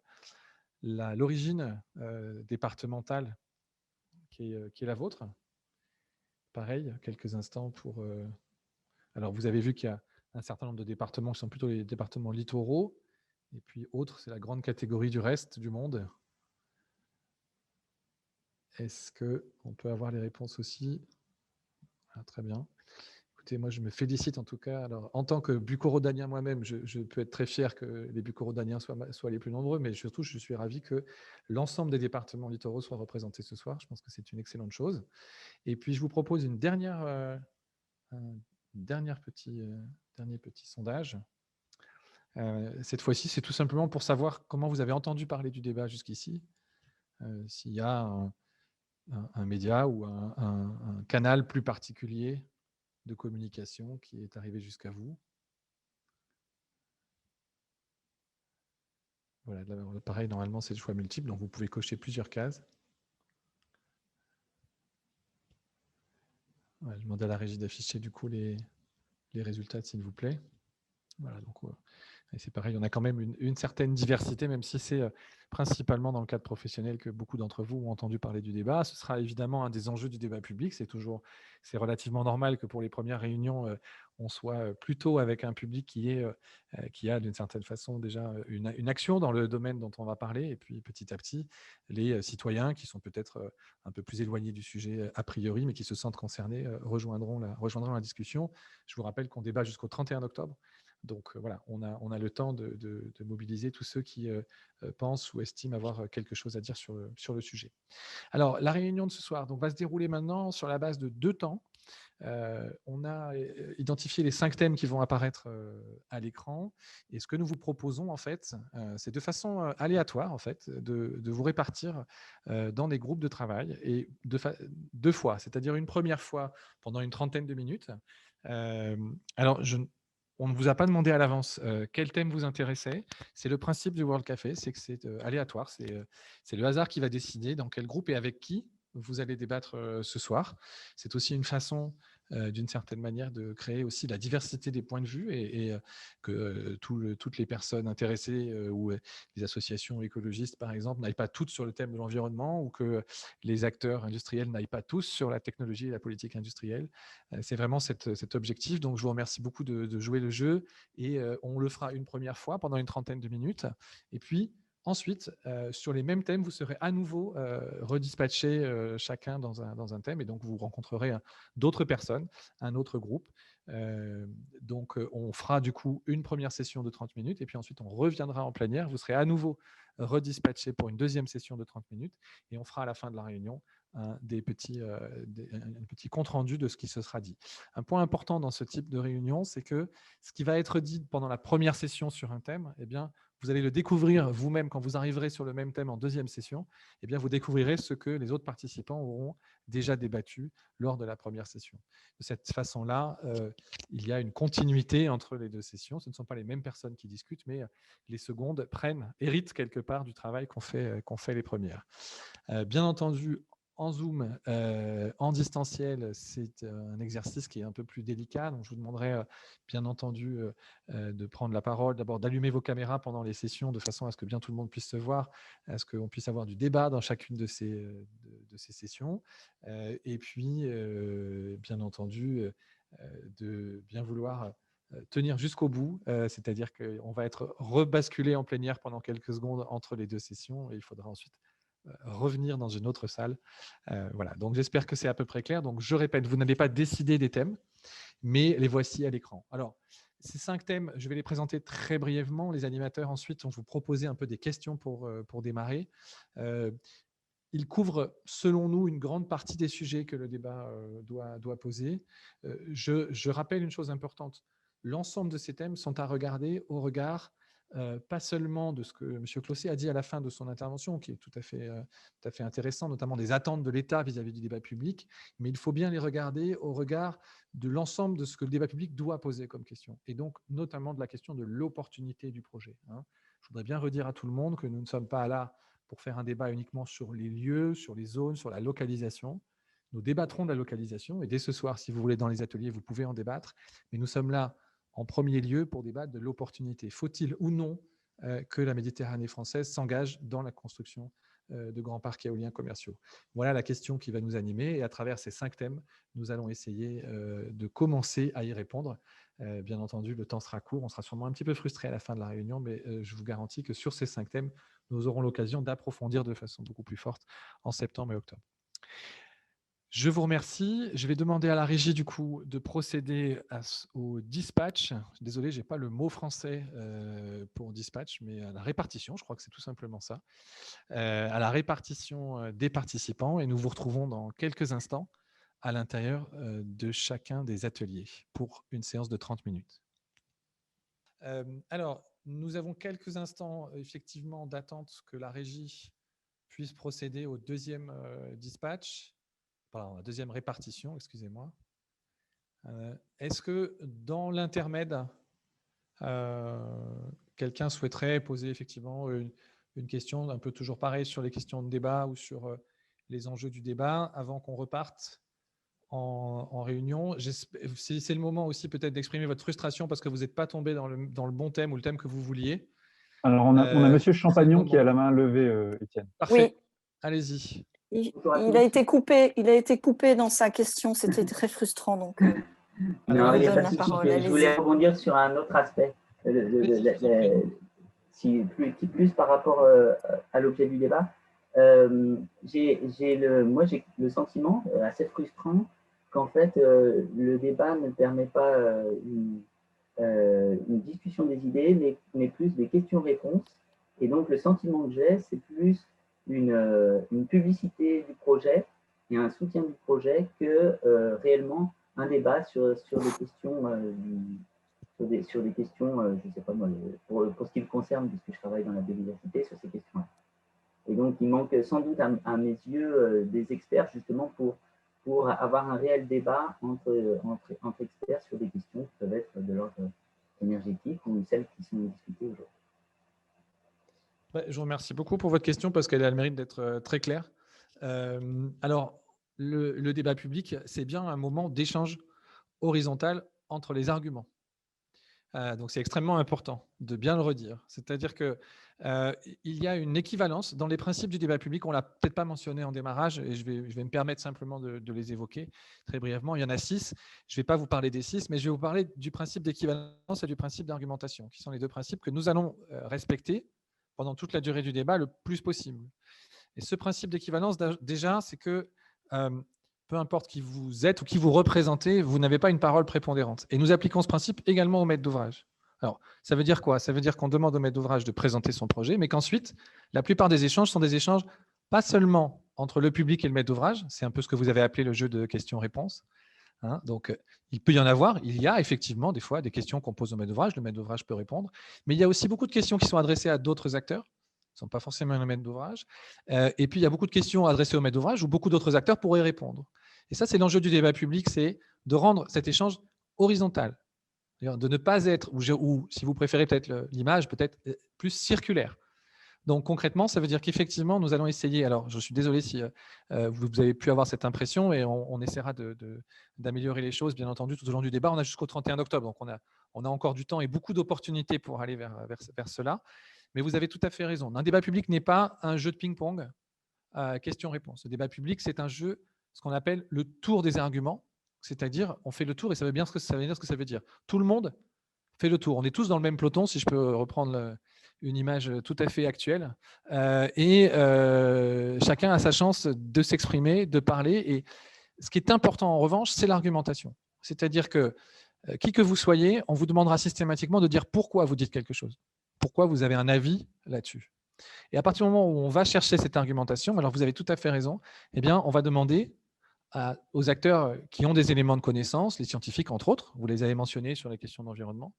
l'origine départementale qui est la vôtre. Pareil, quelques instants pour... Alors, vous avez vu qu'il y a un certain nombre de départements qui sont plutôt les départements littoraux, et puis autres, c'est la grande catégorie du reste du monde. Est-ce qu'on peut avoir les réponses aussi ? Très bien. Écoutez, moi, je me félicite en tout cas. Alors, en tant que bucco-rhodanien moi-même, je peux être très fier que les bucco-rhodaniens soient les plus nombreux, mais surtout, je suis ravi que l'ensemble des départements littoraux soient représentés ce soir. Je pense que c'est une excellente chose. Et puis, je vous propose un dernier petit sondage. Cette fois-ci, c'est tout simplement pour savoir comment vous avez entendu parler du débat jusqu'ici, s'il y a un média ou un canal plus particulier de communication qui est arrivé jusqu'à vous. Voilà, pareil, normalement, c'est le choix multiple, donc vous pouvez cocher plusieurs cases. Voilà, je demande à la régie d'afficher du coup les résultats, s'il vous plaît. Voilà, donc c'est pareil, on a quand même une certaine diversité, même si c'est principalement dans le cadre professionnel que beaucoup d'entre vous ont entendu parler du débat. Ce sera évidemment un des enjeux du débat public. C'est relativement normal que pour les premières réunions, on soit plutôt avec un public qui a d'une certaine façon déjà une action dans le domaine dont on va parler. Et puis petit à petit, les citoyens qui sont peut-être un peu plus éloignés du sujet a priori, mais qui se sentent concernés, rejoindront la discussion. Je vous rappelle qu'on débat jusqu'au 31 octobre. Donc voilà, on a le temps de mobiliser tous ceux qui pensent ou estiment avoir quelque chose à dire sur le sujet. Alors, la réunion de ce soir va se dérouler maintenant sur la base de 2 temps. On a identifié les 5 thèmes qui vont apparaître à l'écran. Et ce que nous vous proposons, en fait, c'est de façon aléatoire, en fait, de vous répartir dans des groupes de travail et 2 fois, c'est-à-dire une première fois pendant une trentaine de minutes. Alors, on ne vous a pas demandé à l'avance quel thème vous intéressait. C'est le principe du World Café, c'est que c'est aléatoire. C'est le hasard qui va décider dans quel groupe et avec qui vous allez débattre ce soir. C'est aussi une façon, d'une certaine manière, de créer aussi la diversité des points de vue et que toutes les personnes intéressées ou les associations écologistes, par exemple, n'aillent pas toutes sur le thème de l'environnement ou que les acteurs industriels n'aillent pas tous sur la technologie et la politique industrielle. C'est vraiment cet objectif. Donc, je vous remercie beaucoup de jouer le jeu et on le fera une première fois pendant une trentaine de minutes. Et puis, ensuite, sur les mêmes thèmes, vous serez à nouveau redispatchés chacun dans un thème et donc vous rencontrerez d'autres personnes, un autre groupe. Donc, on fera du coup une première session de 30 minutes et puis ensuite on reviendra en plénière. Vous serez à nouveau redispatchés pour une deuxième session de 30 minutes et on fera à la fin de la réunion un petit compte rendu de ce qui se sera dit. Un point important dans ce type de réunion, c'est que ce qui va être dit pendant la première session sur un thème, eh bien, vous allez le découvrir vous-même quand vous arriverez sur le même thème en deuxième session. Eh bien, vous découvrirez ce que les autres participants auront déjà débattu lors de la première session. De cette façon-là, il y a une continuité entre les 2 sessions. Ce ne sont pas les mêmes personnes qui discutent, mais les secondes héritent quelque part du travail qu'ont fait les premières. Bien entendu, en Zoom, en distanciel, c'est un exercice qui est un peu plus délicat. Donc, je vous demanderai, bien entendu, de prendre la parole, d'abord d'allumer vos caméras pendant les sessions de façon à ce que bien tout le monde puisse se voir, à ce qu'on puisse avoir du débat dans chacune de ces sessions. Et puis, bien entendu, de bien vouloir tenir jusqu'au bout, c'est-à-dire qu'on va être rebasculé en plénière pendant quelques secondes entre les 2 sessions et il faudra ensuite revenir dans une autre salle. Voilà, donc j'espère que c'est à peu près clair. Donc je répète, vous n'avez pas décidé des thèmes, mais les voici à l'écran. Alors, ces 5 thèmes, je vais les présenter très brièvement. Les animateurs ensuite vont vous proposer un peu des questions pour démarrer. Ils couvrent, selon nous, une grande partie des sujets que le débat doit poser. Je rappelle une chose importante. L'ensemble de ces thèmes sont à regarder au regard pas seulement de ce que M. Closet a dit à la fin de son intervention, qui est tout à fait intéressant, notamment des attentes de l'État vis-à-vis du débat public, mais il faut bien les regarder au regard de l'ensemble de ce que le débat public doit poser comme question, et donc notamment de la question de l'opportunité du projet. Je voudrais bien redire à tout le monde que nous ne sommes pas là pour faire un débat uniquement sur les lieux, sur les zones, sur la localisation. Nous débattrons de la localisation, et dès ce soir, si vous voulez, dans les ateliers, vous pouvez en débattre, mais nous sommes là en premier lieu pour débattre de l'opportunité. Faut-il ou non que la Méditerranée française s'engage dans la construction de grands parcs éoliens commerciaux? Voilà la question qui va nous animer et à travers ces 5 thèmes, nous allons essayer de commencer à y répondre. Bien entendu, le temps sera court, on sera sûrement un petit peu frustré à la fin de la réunion, mais je vous garantis que sur ces 5 thèmes, nous aurons l'occasion d'approfondir de façon beaucoup plus forte en septembre et octobre. Je vous remercie. Je vais demander à la régie du coup de procéder au dispatch. Désolé, je n'ai pas le mot français pour dispatch, mais à la répartition, je crois que c'est tout simplement ça, à la répartition des participants. Et nous vous retrouvons dans quelques instants à l'intérieur de chacun des ateliers pour une séance de 30 minutes. Alors, nous avons quelques instants effectivement d'attente que la régie puisse procéder au deuxième dispatch. Pardon, la deuxième répartition, excusez-moi. Est-ce que dans l'intermède, quelqu'un souhaiterait poser effectivement une question un peu toujours pareil sur les questions de débat ou sur les enjeux du débat avant qu'on reparte en réunion? C'est le moment aussi peut-être d'exprimer votre frustration parce que vous n'êtes pas tombé dans le bon thème ou le thème que vous vouliez. Alors, on a Monsieur Champagnon qui a la main levée, Étienne. Parfait. Oui. Allez-y. Il a été coupé dans sa question, c'était très frustrant. Donc, non, il n'y a pas de souci. Je voulais rebondir sur un autre aspect, plus par rapport à l'objet du débat. J'ai le sentiment assez frustrant qu'en fait, le débat ne permet pas une discussion des idées, mais plus des questions-réponses. Et donc, le sentiment que j'ai, c'est plus une publicité du projet et un soutien du projet que réellement un débat sur des questions, sur des questions, je ne sais pas moi, pour ce qui me concerne, puisque je travaille dans la biodiversité, sur ces questions-là. Et donc, il manque sans doute à mes yeux des experts justement pour avoir un réel débat entre experts sur des questions qui peuvent être de l'ordre énergétique ou celles qui sont discutées aujourd'hui. Ouais, je vous remercie beaucoup pour votre question parce qu'elle a le mérite d'être très claire. Alors, le débat public, c'est bien un moment d'échange horizontal entre les arguments. Donc, c'est extrêmement important de bien le redire. C'est-à-dire qu'il y a une équivalence dans les principes du débat public. On ne l'a peut-être pas mentionné en démarrage et je vais me permettre simplement de les évoquer très brièvement. Il y en a 6. Je ne vais pas vous parler des 6, mais je vais vous parler du principe d'équivalence et du principe d'argumentation, qui sont les deux principes que nous allons respecter pendant toute la durée du débat le plus possible. Et ce principe d'équivalence, déjà, c'est que peu importe qui vous êtes ou qui vous représentez, vous n'avez pas une parole prépondérante. Et nous appliquons ce principe également au maître d'ouvrage. Alors, ça veut dire quoi? Ça veut dire qu'on demande au maître d'ouvrage de présenter son projet, mais qu'ensuite, la plupart des échanges sont des échanges pas seulement entre le public et le maître d'ouvrage, c'est un peu ce que vous avez appelé le jeu de questions-réponses. Hein, donc, il peut y en avoir. Il y a effectivement des fois des questions qu'on pose au maître d'ouvrage. Le maître d'ouvrage peut répondre. Mais il y a aussi beaucoup de questions qui sont adressées à d'autres acteurs. Ce ne sont pas forcément le maître d'ouvrage. Et puis, il y a beaucoup de questions adressées au maître d'ouvrage où beaucoup d'autres acteurs pourraient répondre. Et ça, c'est l'enjeu du débat public, c'est de rendre cet échange horizontal. De ne pas être, ou si vous préférez peut-être l'image, peut-être plus circulaire. Donc concrètement, ça veut dire qu'effectivement, nous allons essayer, alors je suis désolé si vous avez pu avoir cette impression et on essaiera d'améliorer les choses, bien entendu, tout au long du débat. On a jusqu'au 31 octobre, donc on a encore du temps et beaucoup d'opportunités pour aller vers cela. Mais vous avez tout à fait raison. Un débat public n'est pas un jeu de ping-pong, question-réponse. Le débat public, c'est un jeu, ce qu'on appelle le tour des arguments, c'est-à-dire on fait le tour et ça veut bien ce que ça veut dire. Tout le monde fait le tour. On est tous dans le même peloton, si je peux reprendre une image tout à fait actuelle. Chacun a sa chance de s'exprimer, de parler. Et ce qui est important, en revanche, c'est l'argumentation. C'est-à-dire que, qui que vous soyez, on vous demandera systématiquement de dire pourquoi vous dites quelque chose. Pourquoi vous avez un avis là-dessus. Et à partir du moment où on va chercher cette argumentation, alors vous avez tout à fait raison, eh bien, on va demander aux acteurs qui ont des éléments de connaissance, les scientifiques entre autres, vous les avez mentionnés sur les questions d'environnement,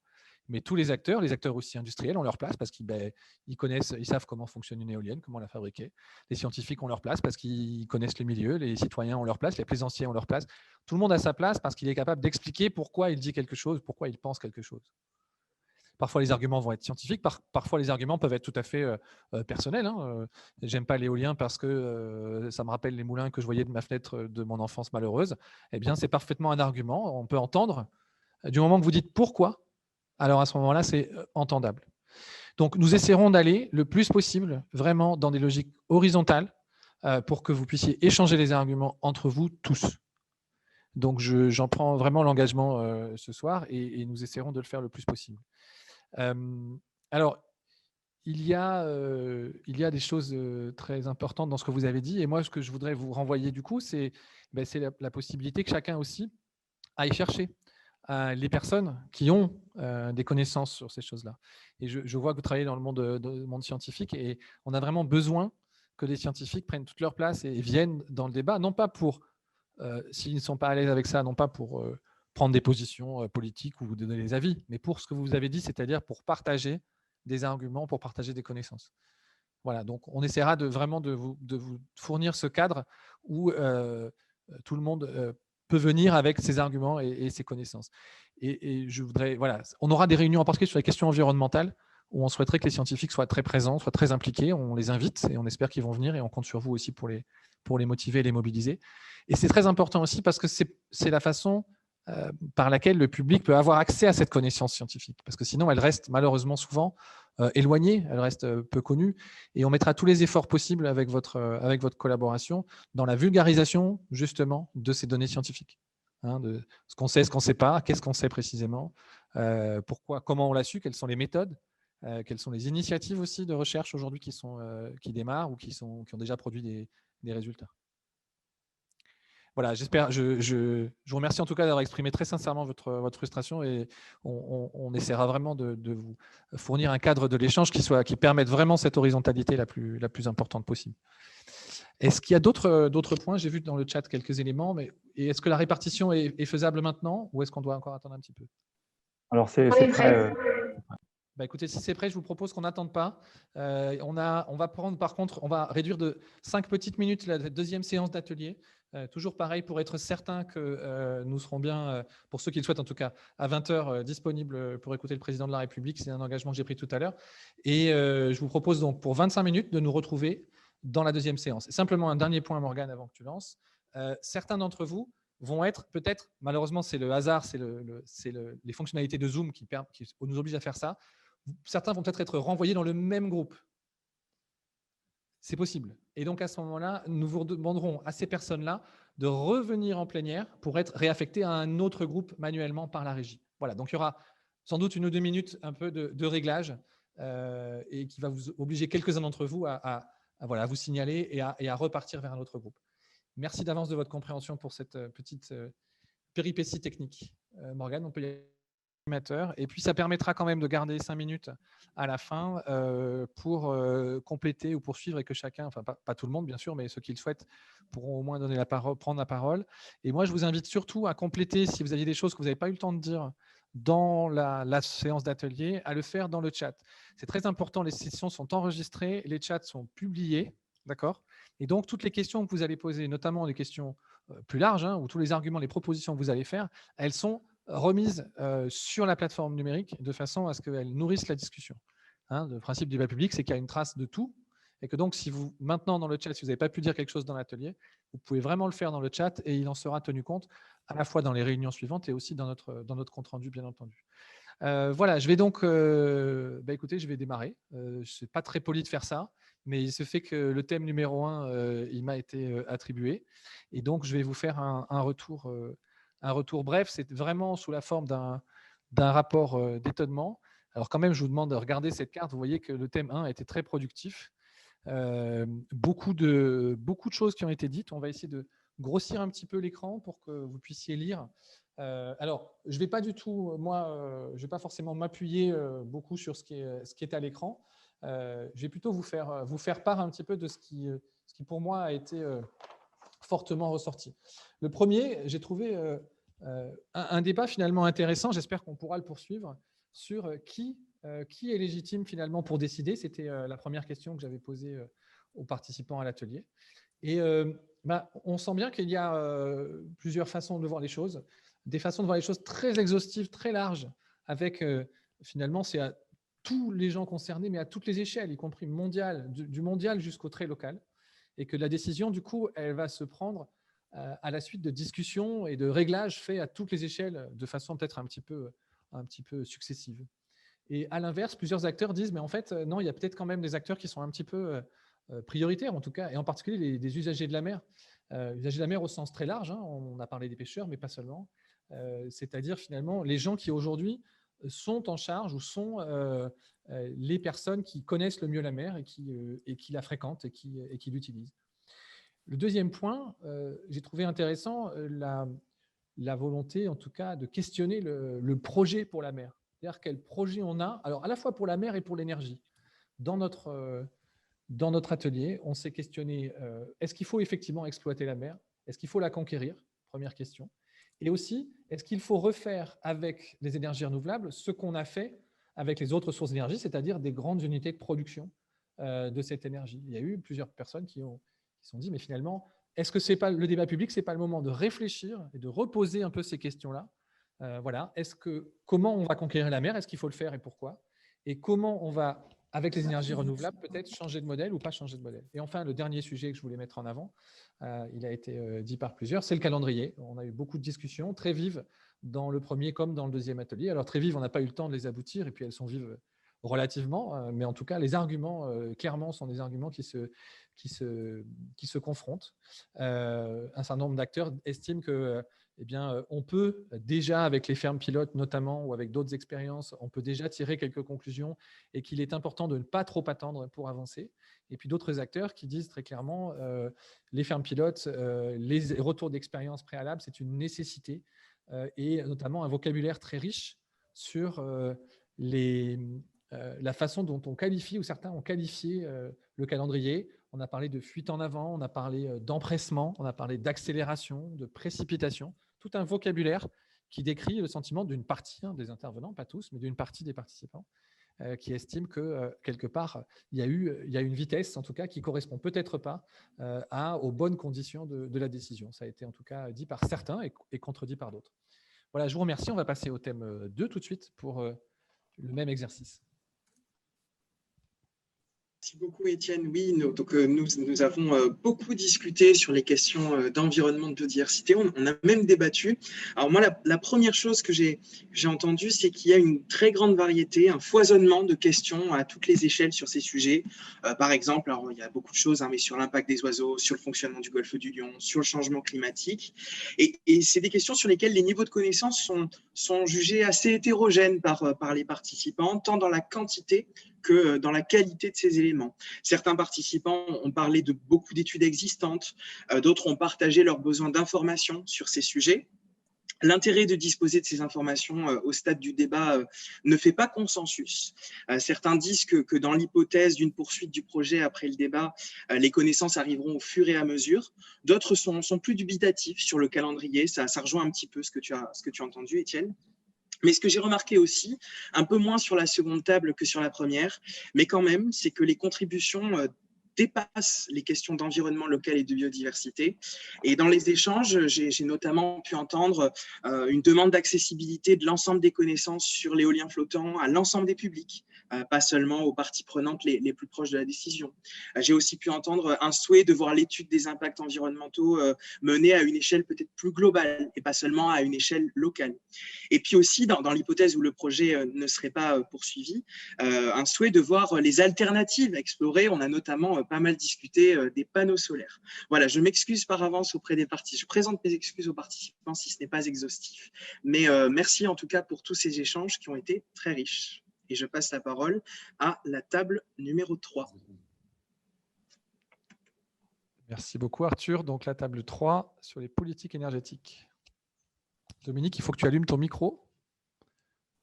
mais tous les acteurs aussi industriels ont leur place parce qu'ils connaissent, ils savent comment fonctionne une éolienne, comment la fabriquer. Les scientifiques ont leur place parce qu'ils connaissent les milieux, les citoyens ont leur place, les plaisanciers ont leur place. Tout le monde a sa place parce qu'il est capable d'expliquer pourquoi il dit quelque chose, pourquoi il pense quelque chose. Parfois, les arguments vont être scientifiques, parfois les arguments peuvent être tout à fait personnels. J'aime pas l'éolien parce que ça me rappelle les moulins que je voyais de ma fenêtre de mon enfance malheureuse. Eh bien, c'est parfaitement un argument. On peut entendre. Du moment que vous dites pourquoi, alors à ce moment-là, c'est entendable. Donc, nous essaierons d'aller le plus possible vraiment dans des logiques horizontales pour que vous puissiez échanger les arguments entre vous tous. Donc, j'en prends vraiment l'engagement ce soir et nous essaierons de le faire le plus possible. Alors, il y a des choses très importantes dans ce que vous avez dit. Et moi, ce que je voudrais vous renvoyer du coup, c'est la possibilité que chacun aussi aille chercher les personnes qui ont des connaissances sur ces choses-là. Et je vois que vous travaillez dans le monde scientifique et on a vraiment besoin que les scientifiques prennent toute leur place et viennent dans le débat, non pas pour, s'ils ne sont pas à l'aise avec ça, non pas pour prendre des positions politiques ou vous donner des avis, mais pour ce que vous avez dit, c'est-à-dire pour partager des arguments, pour partager des connaissances. Voilà, donc on essaiera vraiment de vous fournir ce cadre où tout le monde peut venir avec ses arguments et ses connaissances. Et je voudrais, voilà, on aura des réunions en particulier sur les questions environnementales où on souhaiterait que les scientifiques soient très présents, soient très impliqués. On les invite et on espère qu'ils vont venir et on compte sur vous aussi pour les motiver et les mobiliser. Et c'est très important aussi parce que c'est la façon par laquelle le public peut avoir accès à cette connaissance scientifique. Parce que sinon, elle reste malheureusement souvent éloignée, elle reste peu connue. Et on mettra tous les efforts possibles avec votre collaboration dans la vulgarisation, justement, de ces données scientifiques. De ce qu'on sait, ce qu'on ne sait pas, qu'est-ce qu'on sait précisément, pourquoi, comment on l'a su, quelles sont les méthodes, quelles sont les initiatives aussi de recherche aujourd'hui qui démarrent ou qui ont déjà produit des résultats. voilà, j'espère. Je vous remercie en tout cas d'avoir exprimé très sincèrement votre frustration et on essaiera vraiment de vous fournir un cadre de l'échange qui permette vraiment cette horizontalité la plus importante possible. Est-ce qu'il y a d'autres points? J'ai vu dans le chat quelques éléments, mais est-ce que la répartition est faisable maintenant ou est-ce qu'on doit encore attendre un petit peu? Alors, c'est prêt. Bah, écoutez, si c'est prêt, je vous propose qu'on n'attende pas. On va prendre, par contre, on va réduire de 5 petites minutes la deuxième séance d'atelier. Toujours pareil, pour être certain que nous serons bien, pour ceux qui le souhaitent en tout cas, à 20h disponibles pour écouter le président de la République. C'est un engagement que j'ai pris tout à l'heure. Et je vous propose donc pour 25 minutes de nous retrouver dans la deuxième séance. Et simplement un dernier point, Morgane, avant que tu lances. Certains d'entre vous vont être peut-être, malheureusement c'est le hasard, c'est les fonctionnalités de Zoom qui nous obligent à faire ça. Certains vont peut-être être renvoyés dans le même groupe. C'est possible. Et donc, à ce moment-là, nous vous demanderons à ces personnes-là de revenir en plénière pour être réaffectés à un autre groupe manuellement par la régie. Voilà, donc il y aura sans doute 1 ou 2 minutes un peu de réglage et qui va vous obliger quelques-uns d'entre vous à vous signaler et à repartir vers un autre groupe. Merci d'avance de votre compréhension pour cette petite péripétie technique. Morgane, on peut y aller. Et puis, ça permettra quand même de garder 5 minutes à la fin pour compléter ou poursuivre et que chacun, enfin pas tout le monde bien sûr, mais ceux qui le souhaitent pourront au moins donner la parole, prendre la parole. Et moi, je vous invite surtout à compléter, si vous aviez des choses que vous n'avez pas eu le temps de dire dans la séance d'atelier, à le faire dans le chat. C'est très important, les sessions sont enregistrées, les chats sont publiés, d'accord? Et donc, toutes les questions que vous allez poser, notamment les questions plus larges, ou tous les arguments, les propositions que vous allez faire, elles sont remises sur la plateforme numérique de façon à ce qu'elles nourrissent la discussion. Le principe du débat public, c'est qu'il y a une trace de tout et que donc, si vous, maintenant dans le chat, si vous n'avez pas pu dire quelque chose dans l'atelier, vous pouvez vraiment le faire dans le chat et il en sera tenu compte à la fois dans les réunions suivantes et aussi dans notre compte-rendu, bien entendu. Voilà, je vais donc, écoutez, je vais démarrer. Ce n'est pas très poli de faire ça, mais il se fait que le thème numéro 1, il m'a été attribué. Et donc, je vais vous faire un retour bref. C'est vraiment sous la forme d'un rapport d'étonnement. Alors quand même, je vous demande de regarder cette carte. Vous voyez que le thème 1 était très productif. Beaucoup de choses qui ont été dites. On va essayer de grossir un petit peu l'écran pour que vous puissiez lire. Alors, je ne vais pas du tout, moi, je ne vais pas forcément m'appuyer beaucoup sur ce qui est à l'écran. Je vais plutôt vous faire part un petit peu de ce qui pour moi a été fortement ressorti. Le premier, j'ai trouvé un débat finalement intéressant, j'espère qu'on pourra le poursuivre, sur qui est légitime finalement pour décider. C'était la première question que j'avais posée aux participants à l'atelier. Et on sent bien qu'il y a plusieurs façons de voir les choses, des façons de voir les choses très exhaustives, très larges, avec finalement, c'est à tous les gens concernés, mais à toutes les échelles, y compris mondial, du mondial jusqu'au très local, et que la décision, du coup, elle va se prendre à la suite de discussions et de réglages faits à toutes les échelles, de façon peut-être un petit peu successive. Et à l'inverse, plusieurs acteurs disent, mais en fait, non, il y a peut-être quand même des acteurs qui sont un petit peu prioritaires, en tout cas, et en particulier des usagers de la mer. Usagers de la mer au sens très large, on a parlé des pêcheurs, mais pas seulement. C'est-à-dire finalement les gens qui aujourd'hui sont en charge ou sont les personnes qui connaissent le mieux la mer et qui la fréquentent et qui l'utilisent. Le deuxième point, j'ai trouvé intéressant la volonté, en tout cas, de questionner le projet pour la mer. C'est-à-dire quel projet on a, alors à la fois pour la mer et pour l'énergie. Dans notre atelier, on s'est questionné, est-ce qu'il faut effectivement exploiter la mer? Est-ce qu'il faut la conquérir? Première question. Et aussi, est-ce qu'il faut refaire avec les énergies renouvelables ce qu'on a fait avec les autres sources d'énergie, c'est-à-dire des grandes unités de production de cette énergie? Il y a eu plusieurs personnes qui se sont dit, mais finalement, est-ce que c'est pas le débat public, c'est pas le moment de réfléchir et de reposer un peu ces questions-là? Voilà. Comment on va conquérir la mer? Est-ce qu'il faut le faire et pourquoi? Et comment on va, avec les énergies renouvelables, peut-être changer de modèle ou pas changer de modèle? Et enfin, le dernier sujet que je voulais mettre en avant, il a été dit par plusieurs, c'est le calendrier. On a eu beaucoup de discussions très vives dans le premier comme dans le deuxième atelier. Alors très vives, on n'a pas eu le temps de les aboutir et puis elles sont vives relativement, mais en tout cas, les arguments, clairement, sont des arguments qui se confrontent. Un certain nombre d'acteurs estiment que on peut déjà, avec les fermes pilotes notamment, ou avec d'autres expériences, on peut déjà tirer quelques conclusions et qu'il est important de ne pas trop attendre pour avancer. Et puis d'autres acteurs qui disent très clairement les fermes pilotes, les retours d'expérience préalables, c'est une nécessité, et notamment un vocabulaire très riche sur la façon dont on qualifie, ou certains ont qualifié le calendrier. On a parlé de fuite en avant, on a parlé d'empressement, on a parlé d'accélération, de précipitation, tout un vocabulaire qui décrit le sentiment d'une partie des intervenants, pas tous, mais d'une partie des participants, qui estiment que quelque part, il y a une vitesse, en tout cas, qui correspond peut-être pas aux bonnes conditions de la décision. Ça a été en tout cas dit par certains et contredit par d'autres. Voilà, je vous remercie. On va passer au thème 2 tout de suite pour le même exercice. Merci beaucoup, Étienne. Oui, nous avons beaucoup discuté sur les questions d'environnement, de biodiversité. On a même débattu. Alors moi, la première chose que j'ai entendue, c'est qu'il y a une très grande variété, un foisonnement de questions à toutes les échelles sur ces sujets. Par exemple, alors, il y a beaucoup de choses, mais sur l'impact des oiseaux, sur le fonctionnement du golfe du Lion, sur le changement climatique. Et c'est des questions sur lesquelles les niveaux de connaissances sont jugés assez hétérogènes par les participants, tant dans la quantité que dans la qualité de ces éléments. Certains participants ont parlé de beaucoup d'études existantes, d'autres ont partagé leurs besoins d'information sur ces sujets. L'intérêt de disposer de ces informations au stade du débat ne fait pas consensus. Certains disent que dans l'hypothèse d'une poursuite du projet après le débat, les connaissances arriveront au fur et à mesure. D'autres sont plus dubitatifs sur le calendrier. Ça rejoint un petit peu ce que tu as entendu, Étienne. Mais ce que j'ai remarqué aussi, un peu moins sur la seconde table que sur la première, mais quand même, c'est que les contributions dépassent les questions d'environnement local et de biodiversité. Et dans les échanges, j'ai notamment pu entendre une demande d'accessibilité de l'ensemble des connaissances sur l'éolien flottant à l'ensemble des publics, pas seulement aux parties prenantes les plus proches de la décision. J'ai aussi pu entendre un souhait de voir l'étude des impacts environnementaux menée à une échelle peut-être plus globale et pas seulement à une échelle locale. Et puis aussi, dans l'hypothèse où le projet ne serait pas poursuivi, un souhait de voir les alternatives explorées. On a notamment pas mal discuté des panneaux solaires. Voilà, je m'excuse par avance auprès des participants. Je présente mes excuses aux participants si ce n'est pas exhaustif. Mais merci en tout cas pour tous ces échanges qui ont été très riches. Et je passe la parole à la table numéro 3. Merci beaucoup, Arthur. Donc, la table 3 sur les politiques énergétiques. Dominique, il faut que tu allumes ton micro.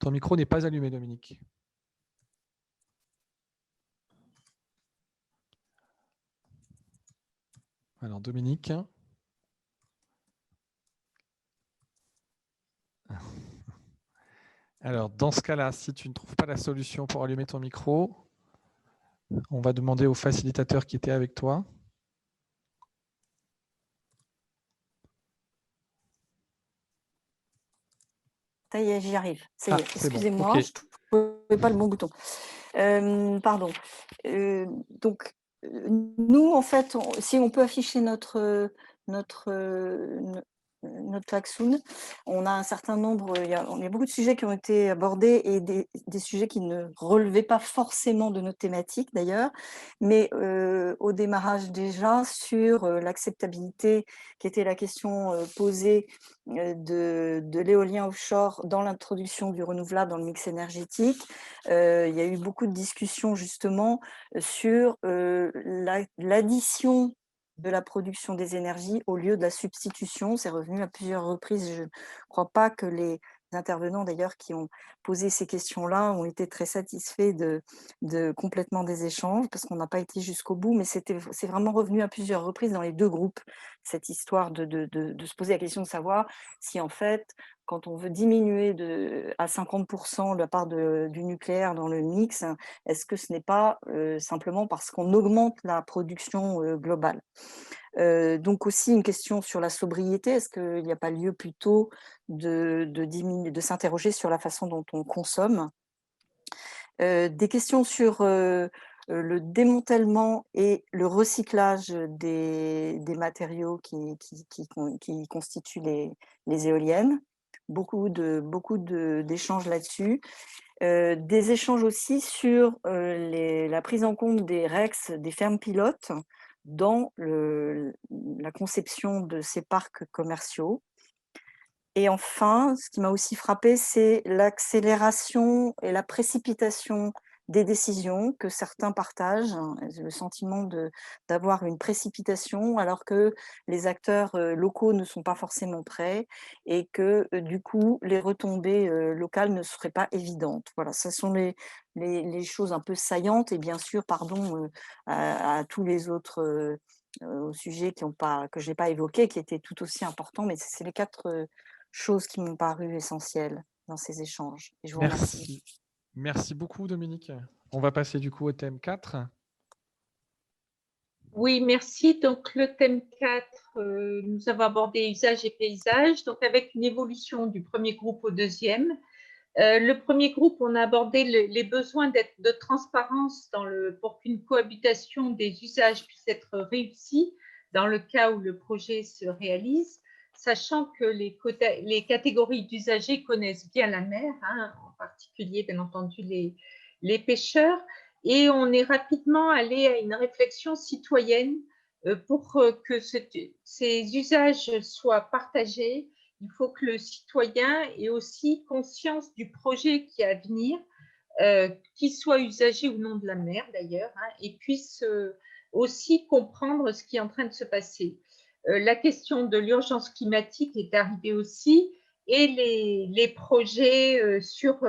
Ton micro n'est pas allumé, Dominique. Alors, Dominique. Alors, dans ce cas-là, si tu ne trouves pas la solution pour allumer ton micro, on va demander au facilitateur qui était avec toi. Ça y est, j'y arrive. Ça y est, excusez-moi, bon. Okay. Je ne trouvais pas le bon bouton. Pardon. Donc, nous, en fait, si on peut afficher notre klaxon, on a un certain nombre, il y a beaucoup de sujets qui ont été abordés et des sujets qui ne relevaient pas forcément de notre thématique d'ailleurs, mais au démarrage déjà sur l'acceptabilité, qui était la question posée de l'éolien offshore dans l'introduction du renouvelable dans le mix énergétique. Il y a eu beaucoup de discussions justement sur l'addition de la production des énergies au lieu de la substitution. C'est revenu à plusieurs reprises. Je ne crois pas que les intervenants d'ailleurs qui ont posé ces questions-là ont été très satisfaits de complètement des échanges parce qu'on n'a pas été jusqu'au bout, mais c'est vraiment revenu à plusieurs reprises dans les deux groupes, cette histoire de se poser la question de savoir si en fait, quand on veut diminuer à 50% la part du nucléaire dans le mix, est-ce que ce n'est pas simplement parce qu'on augmente la production globale ? Donc aussi une question sur la sobriété, est-ce qu'il n'y a pas lieu plutôt de s'interroger sur la façon dont on consomme ? Des questions sur le démantèlement et le recyclage des matériaux qui constituent les éoliennes. Beaucoup d'échanges là-dessus. Des échanges aussi sur la prise en compte des REX, des fermes pilotes, dans la conception de ces parcs commerciaux. Et enfin, ce qui m'a aussi frappée, c'est l'accélération et la précipitation des décisions que certains partagent, hein, le sentiment d'avoir une précipitation alors que les acteurs locaux ne sont pas forcément prêts et que du coup, les retombées locales ne seraient pas évidentes. Voilà, ce sont les choses un peu saillantes et bien sûr, pardon à tous les autres sujets que je n'ai pas évoqués, qui étaient tout aussi importants, mais c'est les 4 choses qui m'ont paru essentielles dans ces échanges. Et je vous remercie. Merci. Merci beaucoup, Dominique. On va passer du coup au thème 4. Oui, merci. Donc, le thème 4, nous avons abordé usage et paysage, donc avec une évolution du premier groupe au deuxième. Le premier groupe, on a abordé les besoins de transparence pour qu'une cohabitation des usages puisse être réussie dans le cas où le projet se réalise, sachant que les catégories d'usagers connaissent bien la mer, hein, en particulier, bien entendu, les pêcheurs. Et on est rapidement allé à une réflexion citoyenne pour que ces usages soient partagés. Il faut que le citoyen ait aussi conscience du projet qui est à venir, qu'il soit usager ou non de la mer d'ailleurs, hein, et puisse aussi comprendre ce qui est en train de se passer. La question de l'urgence climatique est arrivée aussi, et les projets sur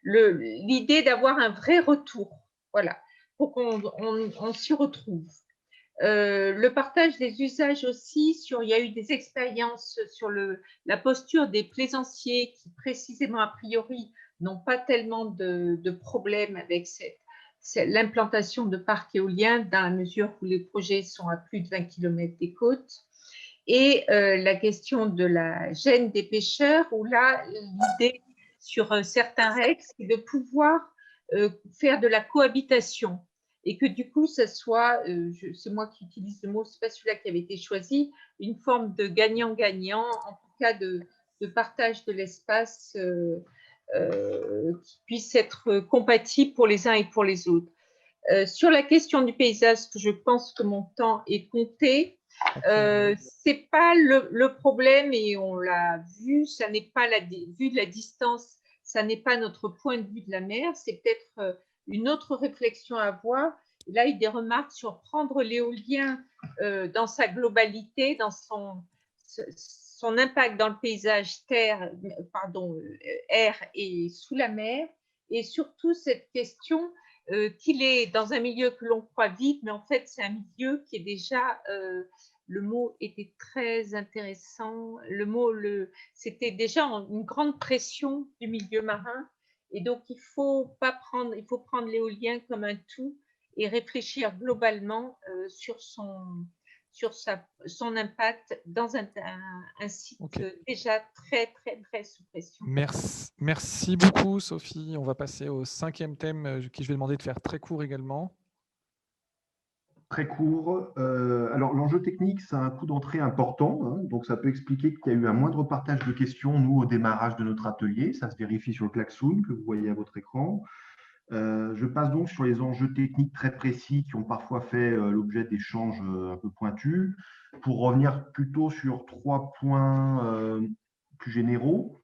l'idée d'avoir un vrai retour, voilà, pour qu'on s'y retrouve. Le partage des usages aussi, il y a eu des expériences sur la posture des plaisanciers qui, précisément a priori, n'ont pas tellement de problèmes avec l'implantation de parcs éoliens dans la mesure où les projets sont à plus de 20 km des côtes. Et la question de la gêne des pêcheurs, où là, l'idée sur certains REX, c'est de pouvoir faire de la cohabitation et que du coup, ça soit, c'est moi qui utilise le mot, ce n'est pas celui-là qui avait été choisi, une forme de gagnant-gagnant, en tout cas de partage de l'espace qui puisse être compatible pour les uns et pour les autres. Sur la question du paysage, je pense que mon temps est compté. C'est pas le problème, et on l'a vu, ça n'est pas vu de la distance, ça n'est pas notre point de vue de la mer, c'est peut-être une autre réflexion à avoir. Là, il y a des remarques sur prendre l'éolien dans sa globalité, dans son impact dans le paysage air et sous la mer, et surtout cette question qu'il est dans un milieu que l'on croit vide, mais en fait, c'est un milieu qui est déjà, le mot était très intéressant, c'était déjà une grande pression du milieu marin, et donc il faut prendre l'éolien comme un tout et réfléchir globalement sur son impact dans un site déjà très, très, très sous pression. Merci beaucoup, Sophie. On va passer au 5e thème, qui je vais demander de faire très court également. Très court. Alors, l'enjeu technique, c'est un coût d'entrée important. Hein, donc, ça peut expliquer qu'il y a eu un moindre partage de questions, nous, au démarrage de notre atelier. Ça se vérifie sur le klaxon que vous voyez à votre écran. Je passe donc sur les enjeux techniques très précis qui ont parfois fait l'objet d'échanges un peu pointus, pour revenir plutôt sur 3 points plus généraux.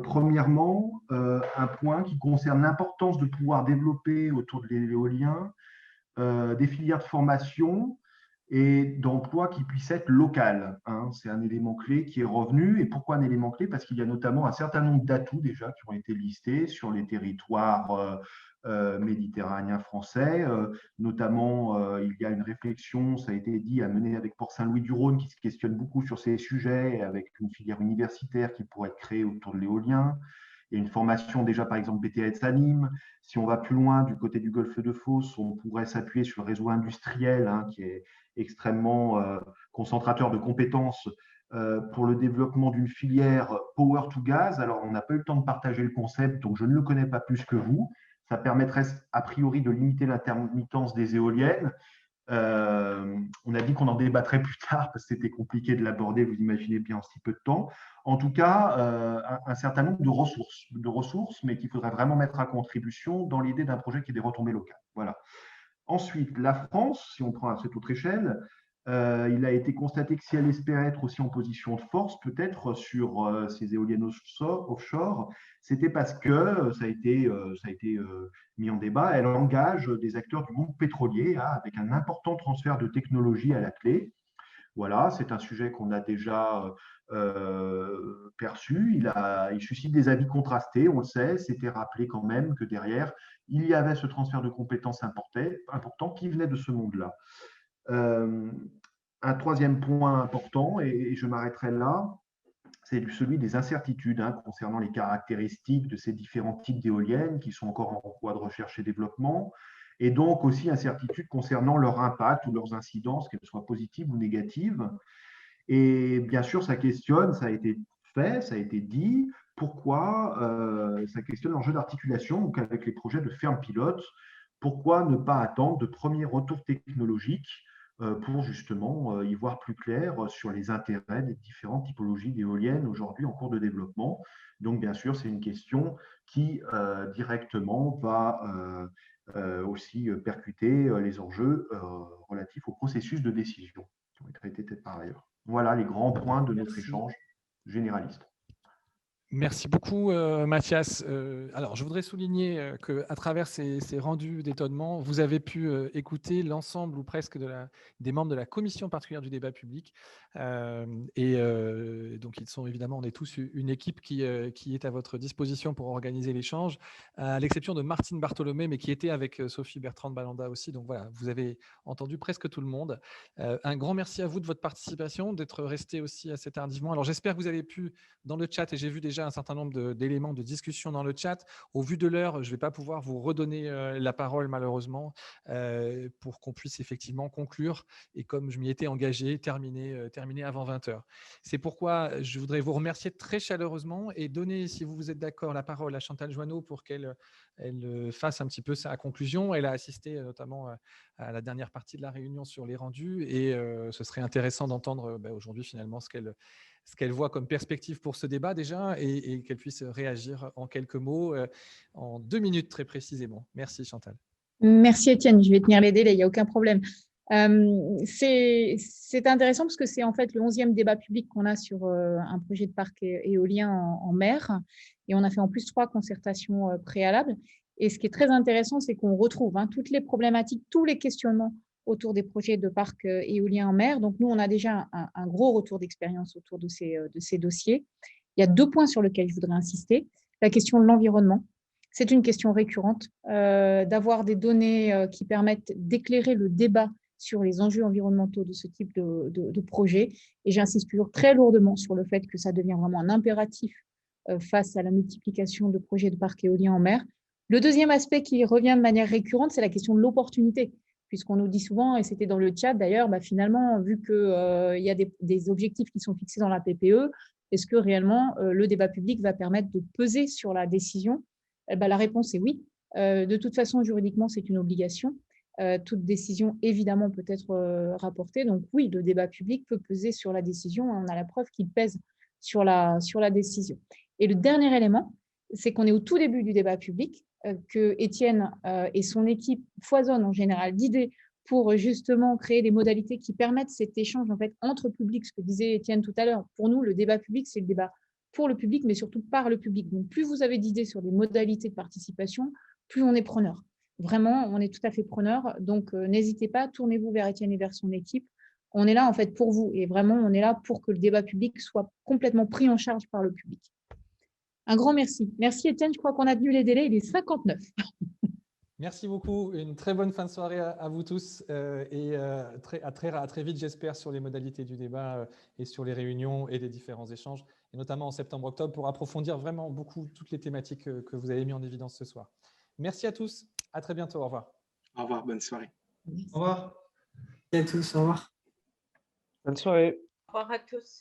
Premièrement, un point qui concerne l'importance de pouvoir développer autour de l'éolien des filières de formation et d'emploi qui puissent être locales. Hein. C'est un élément clé qui est revenu. Et pourquoi un élément clé? Parce qu'il y a notamment un certain nombre d'atouts déjà qui ont été listés sur les territoires méditerranéens français. Notamment, il y a une réflexion, ça a été dit, à mener avec Port-Saint-Louis-du-Rhône qui se questionne beaucoup sur ces sujets, avec une filière universitaire qui pourrait être créée autour de l'éolien. Il y a une formation déjà, par exemple, BTS à Nîmes. Si on va plus loin du côté du golfe de Fos, on pourrait s'appuyer sur le réseau industriel, hein, qui est extrêmement concentrateur de compétences pour le développement d'une filière power to gas. Alors, on n'a pas eu le temps de partager le concept, donc je ne le connais pas plus que vous. Ça permettrait a priori de limiter l'intermittence des éoliennes. On a dit qu'on en débattrait plus tard parce que c'était compliqué de l'aborder, vous imaginez bien, en si peu de temps. En tout cas, un certain nombre de ressources, mais qu'il faudrait vraiment mettre à contribution dans l'idée d'un projet qui ait des retombées locales. Voilà. Ensuite, la France, si on prend à cette autre échelle, il a été constaté que si elle espérait être aussi en position de force, peut-être sur ces éoliennes offshore, c'était parce que ça a été mis en débat, elle engage des acteurs du monde pétrolier avec un important transfert de technologie à la clé. Voilà, c'est un sujet qu'on a déjà perçu. Il suscite des avis contrastés, on le sait. C'était rappelé quand même que derrière, il y avait ce transfert de compétences important qui venait de ce monde-là. Un troisième point important, et je m'arrêterai là, c'est celui des incertitudes concernant les caractéristiques de ces différents types d'éoliennes qui sont encore en voie de recherche et développement, et donc aussi incertitudes concernant leur impact ou leurs incidences, qu'elles soient positives ou négatives. Et bien sûr, ça questionne, ça a été fait, ça a été dit, pourquoi ça questionne l'enjeu d'articulation donc avec les projets de ferme pilote. Pourquoi ne pas attendre de premiers retours technologiques pour justement y voir plus clair sur les intérêts des différentes typologies d'éoliennes aujourd'hui en cours de développement. Donc, bien sûr, c'est une question qui directement va aussi percuter les enjeux relatifs au processus de décision qui ont été traités par ailleurs. Voilà les grands points de notre échange généraliste. Merci beaucoup, Mathias. Alors, je voudrais souligner qu'à travers ces rendus d'étonnement, vous avez pu écouter l'ensemble ou presque des membres de la commission particulière du débat public. Donc, ils sont évidemment, on est tous une équipe qui est à votre disposition pour organiser l'échange, à l'exception de Martine Bartholomé, mais qui était avec Sophie Bertrand-Balanda aussi. Donc voilà, vous avez entendu presque tout le monde. Un grand merci à vous de votre participation, d'être resté aussi assez tardivement. Alors, j'espère que vous avez pu, dans le chat, et j'ai vu déjà un certain nombre d'éléments de discussion dans le chat. Au vu de l'heure, je ne vais pas pouvoir vous redonner la parole malheureusement pour qu'on puisse effectivement conclure et comme je m'y étais engagé, terminer avant 20h. C'est pourquoi je voudrais vous remercier très chaleureusement et donner, si vous êtes d'accord, la parole à Chantal Joanneau pour qu'elle fasse un petit peu sa conclusion. Elle a assisté notamment à la dernière partie de la réunion sur les rendus et ce serait intéressant d'entendre aujourd'hui finalement ce qu'elle voit comme perspective pour ce débat déjà et qu'elle puisse réagir en quelques mots, en 2 minutes très précisément. Merci Chantal. Merci Étienne, je vais tenir les délais, il n'y a aucun problème. C'est intéressant parce que c'est en fait le 11e débat public qu'on a sur un projet de parc éolien en mer et on a fait en plus 3 concertations préalables. Et ce qui est très intéressant, c'est qu'on retrouve toutes les problématiques, tous les questionnements autour des projets de parcs éoliens en mer. Donc, nous, on a déjà un gros retour d'expérience autour de ces dossiers. Il y a 2 points sur lesquels je voudrais insister. La question de l'environnement. C'est une question récurrente, d'avoir des données qui permettent d'éclairer le débat sur les enjeux environnementaux de ce type de projet. Et j'insiste toujours très lourdement sur le fait que ça devient vraiment un impératif face à la multiplication de projets de parcs éoliens en mer. Le deuxième aspect qui revient de manière récurrente, c'est la question de l'opportunité. Puisqu'on nous dit souvent, et c'était dans le chat d'ailleurs, finalement, vu qu'il y a des objectifs qui sont fixés dans la PPE, est-ce que réellement le débat public va permettre de peser sur la décision ? La réponse est oui. De toute façon, juridiquement, c'est une obligation. Toute décision, évidemment, peut être rapportée. Donc oui, le débat public peut peser sur la décision. On a la preuve qu'il pèse sur la décision. Et le dernier élément, c'est qu'on est au tout début du débat public, que Étienne et son équipe foisonnent en général d'idées pour justement créer des modalités qui permettent cet échange en fait, entre publics, ce que disait Étienne tout à l'heure. Pour nous, le débat public, c'est le débat pour le public, mais surtout par le public. Donc, plus vous avez d'idées sur des modalités de participation, plus on est preneur. Vraiment, on est tout à fait preneur. Donc, n'hésitez pas, tournez-vous vers Étienne et vers son équipe. On est là en fait pour vous et vraiment, on est là pour que le débat public soit complètement pris en charge par le public. Un grand merci. Merci Étienne, je crois qu'on a tenu les délais, il est 59. Merci beaucoup. Une très bonne fin de soirée à vous tous et à très vite, j'espère, sur les modalités du débat et sur les réunions et les différents échanges, et notamment en septembre-octobre, pour approfondir vraiment beaucoup toutes les thématiques que vous avez mis en évidence ce soir. Merci à tous. À très bientôt. Au revoir. Au revoir. Bonne soirée. Au revoir. Merci à tous. Au revoir. Bonne soirée. Au revoir à tous.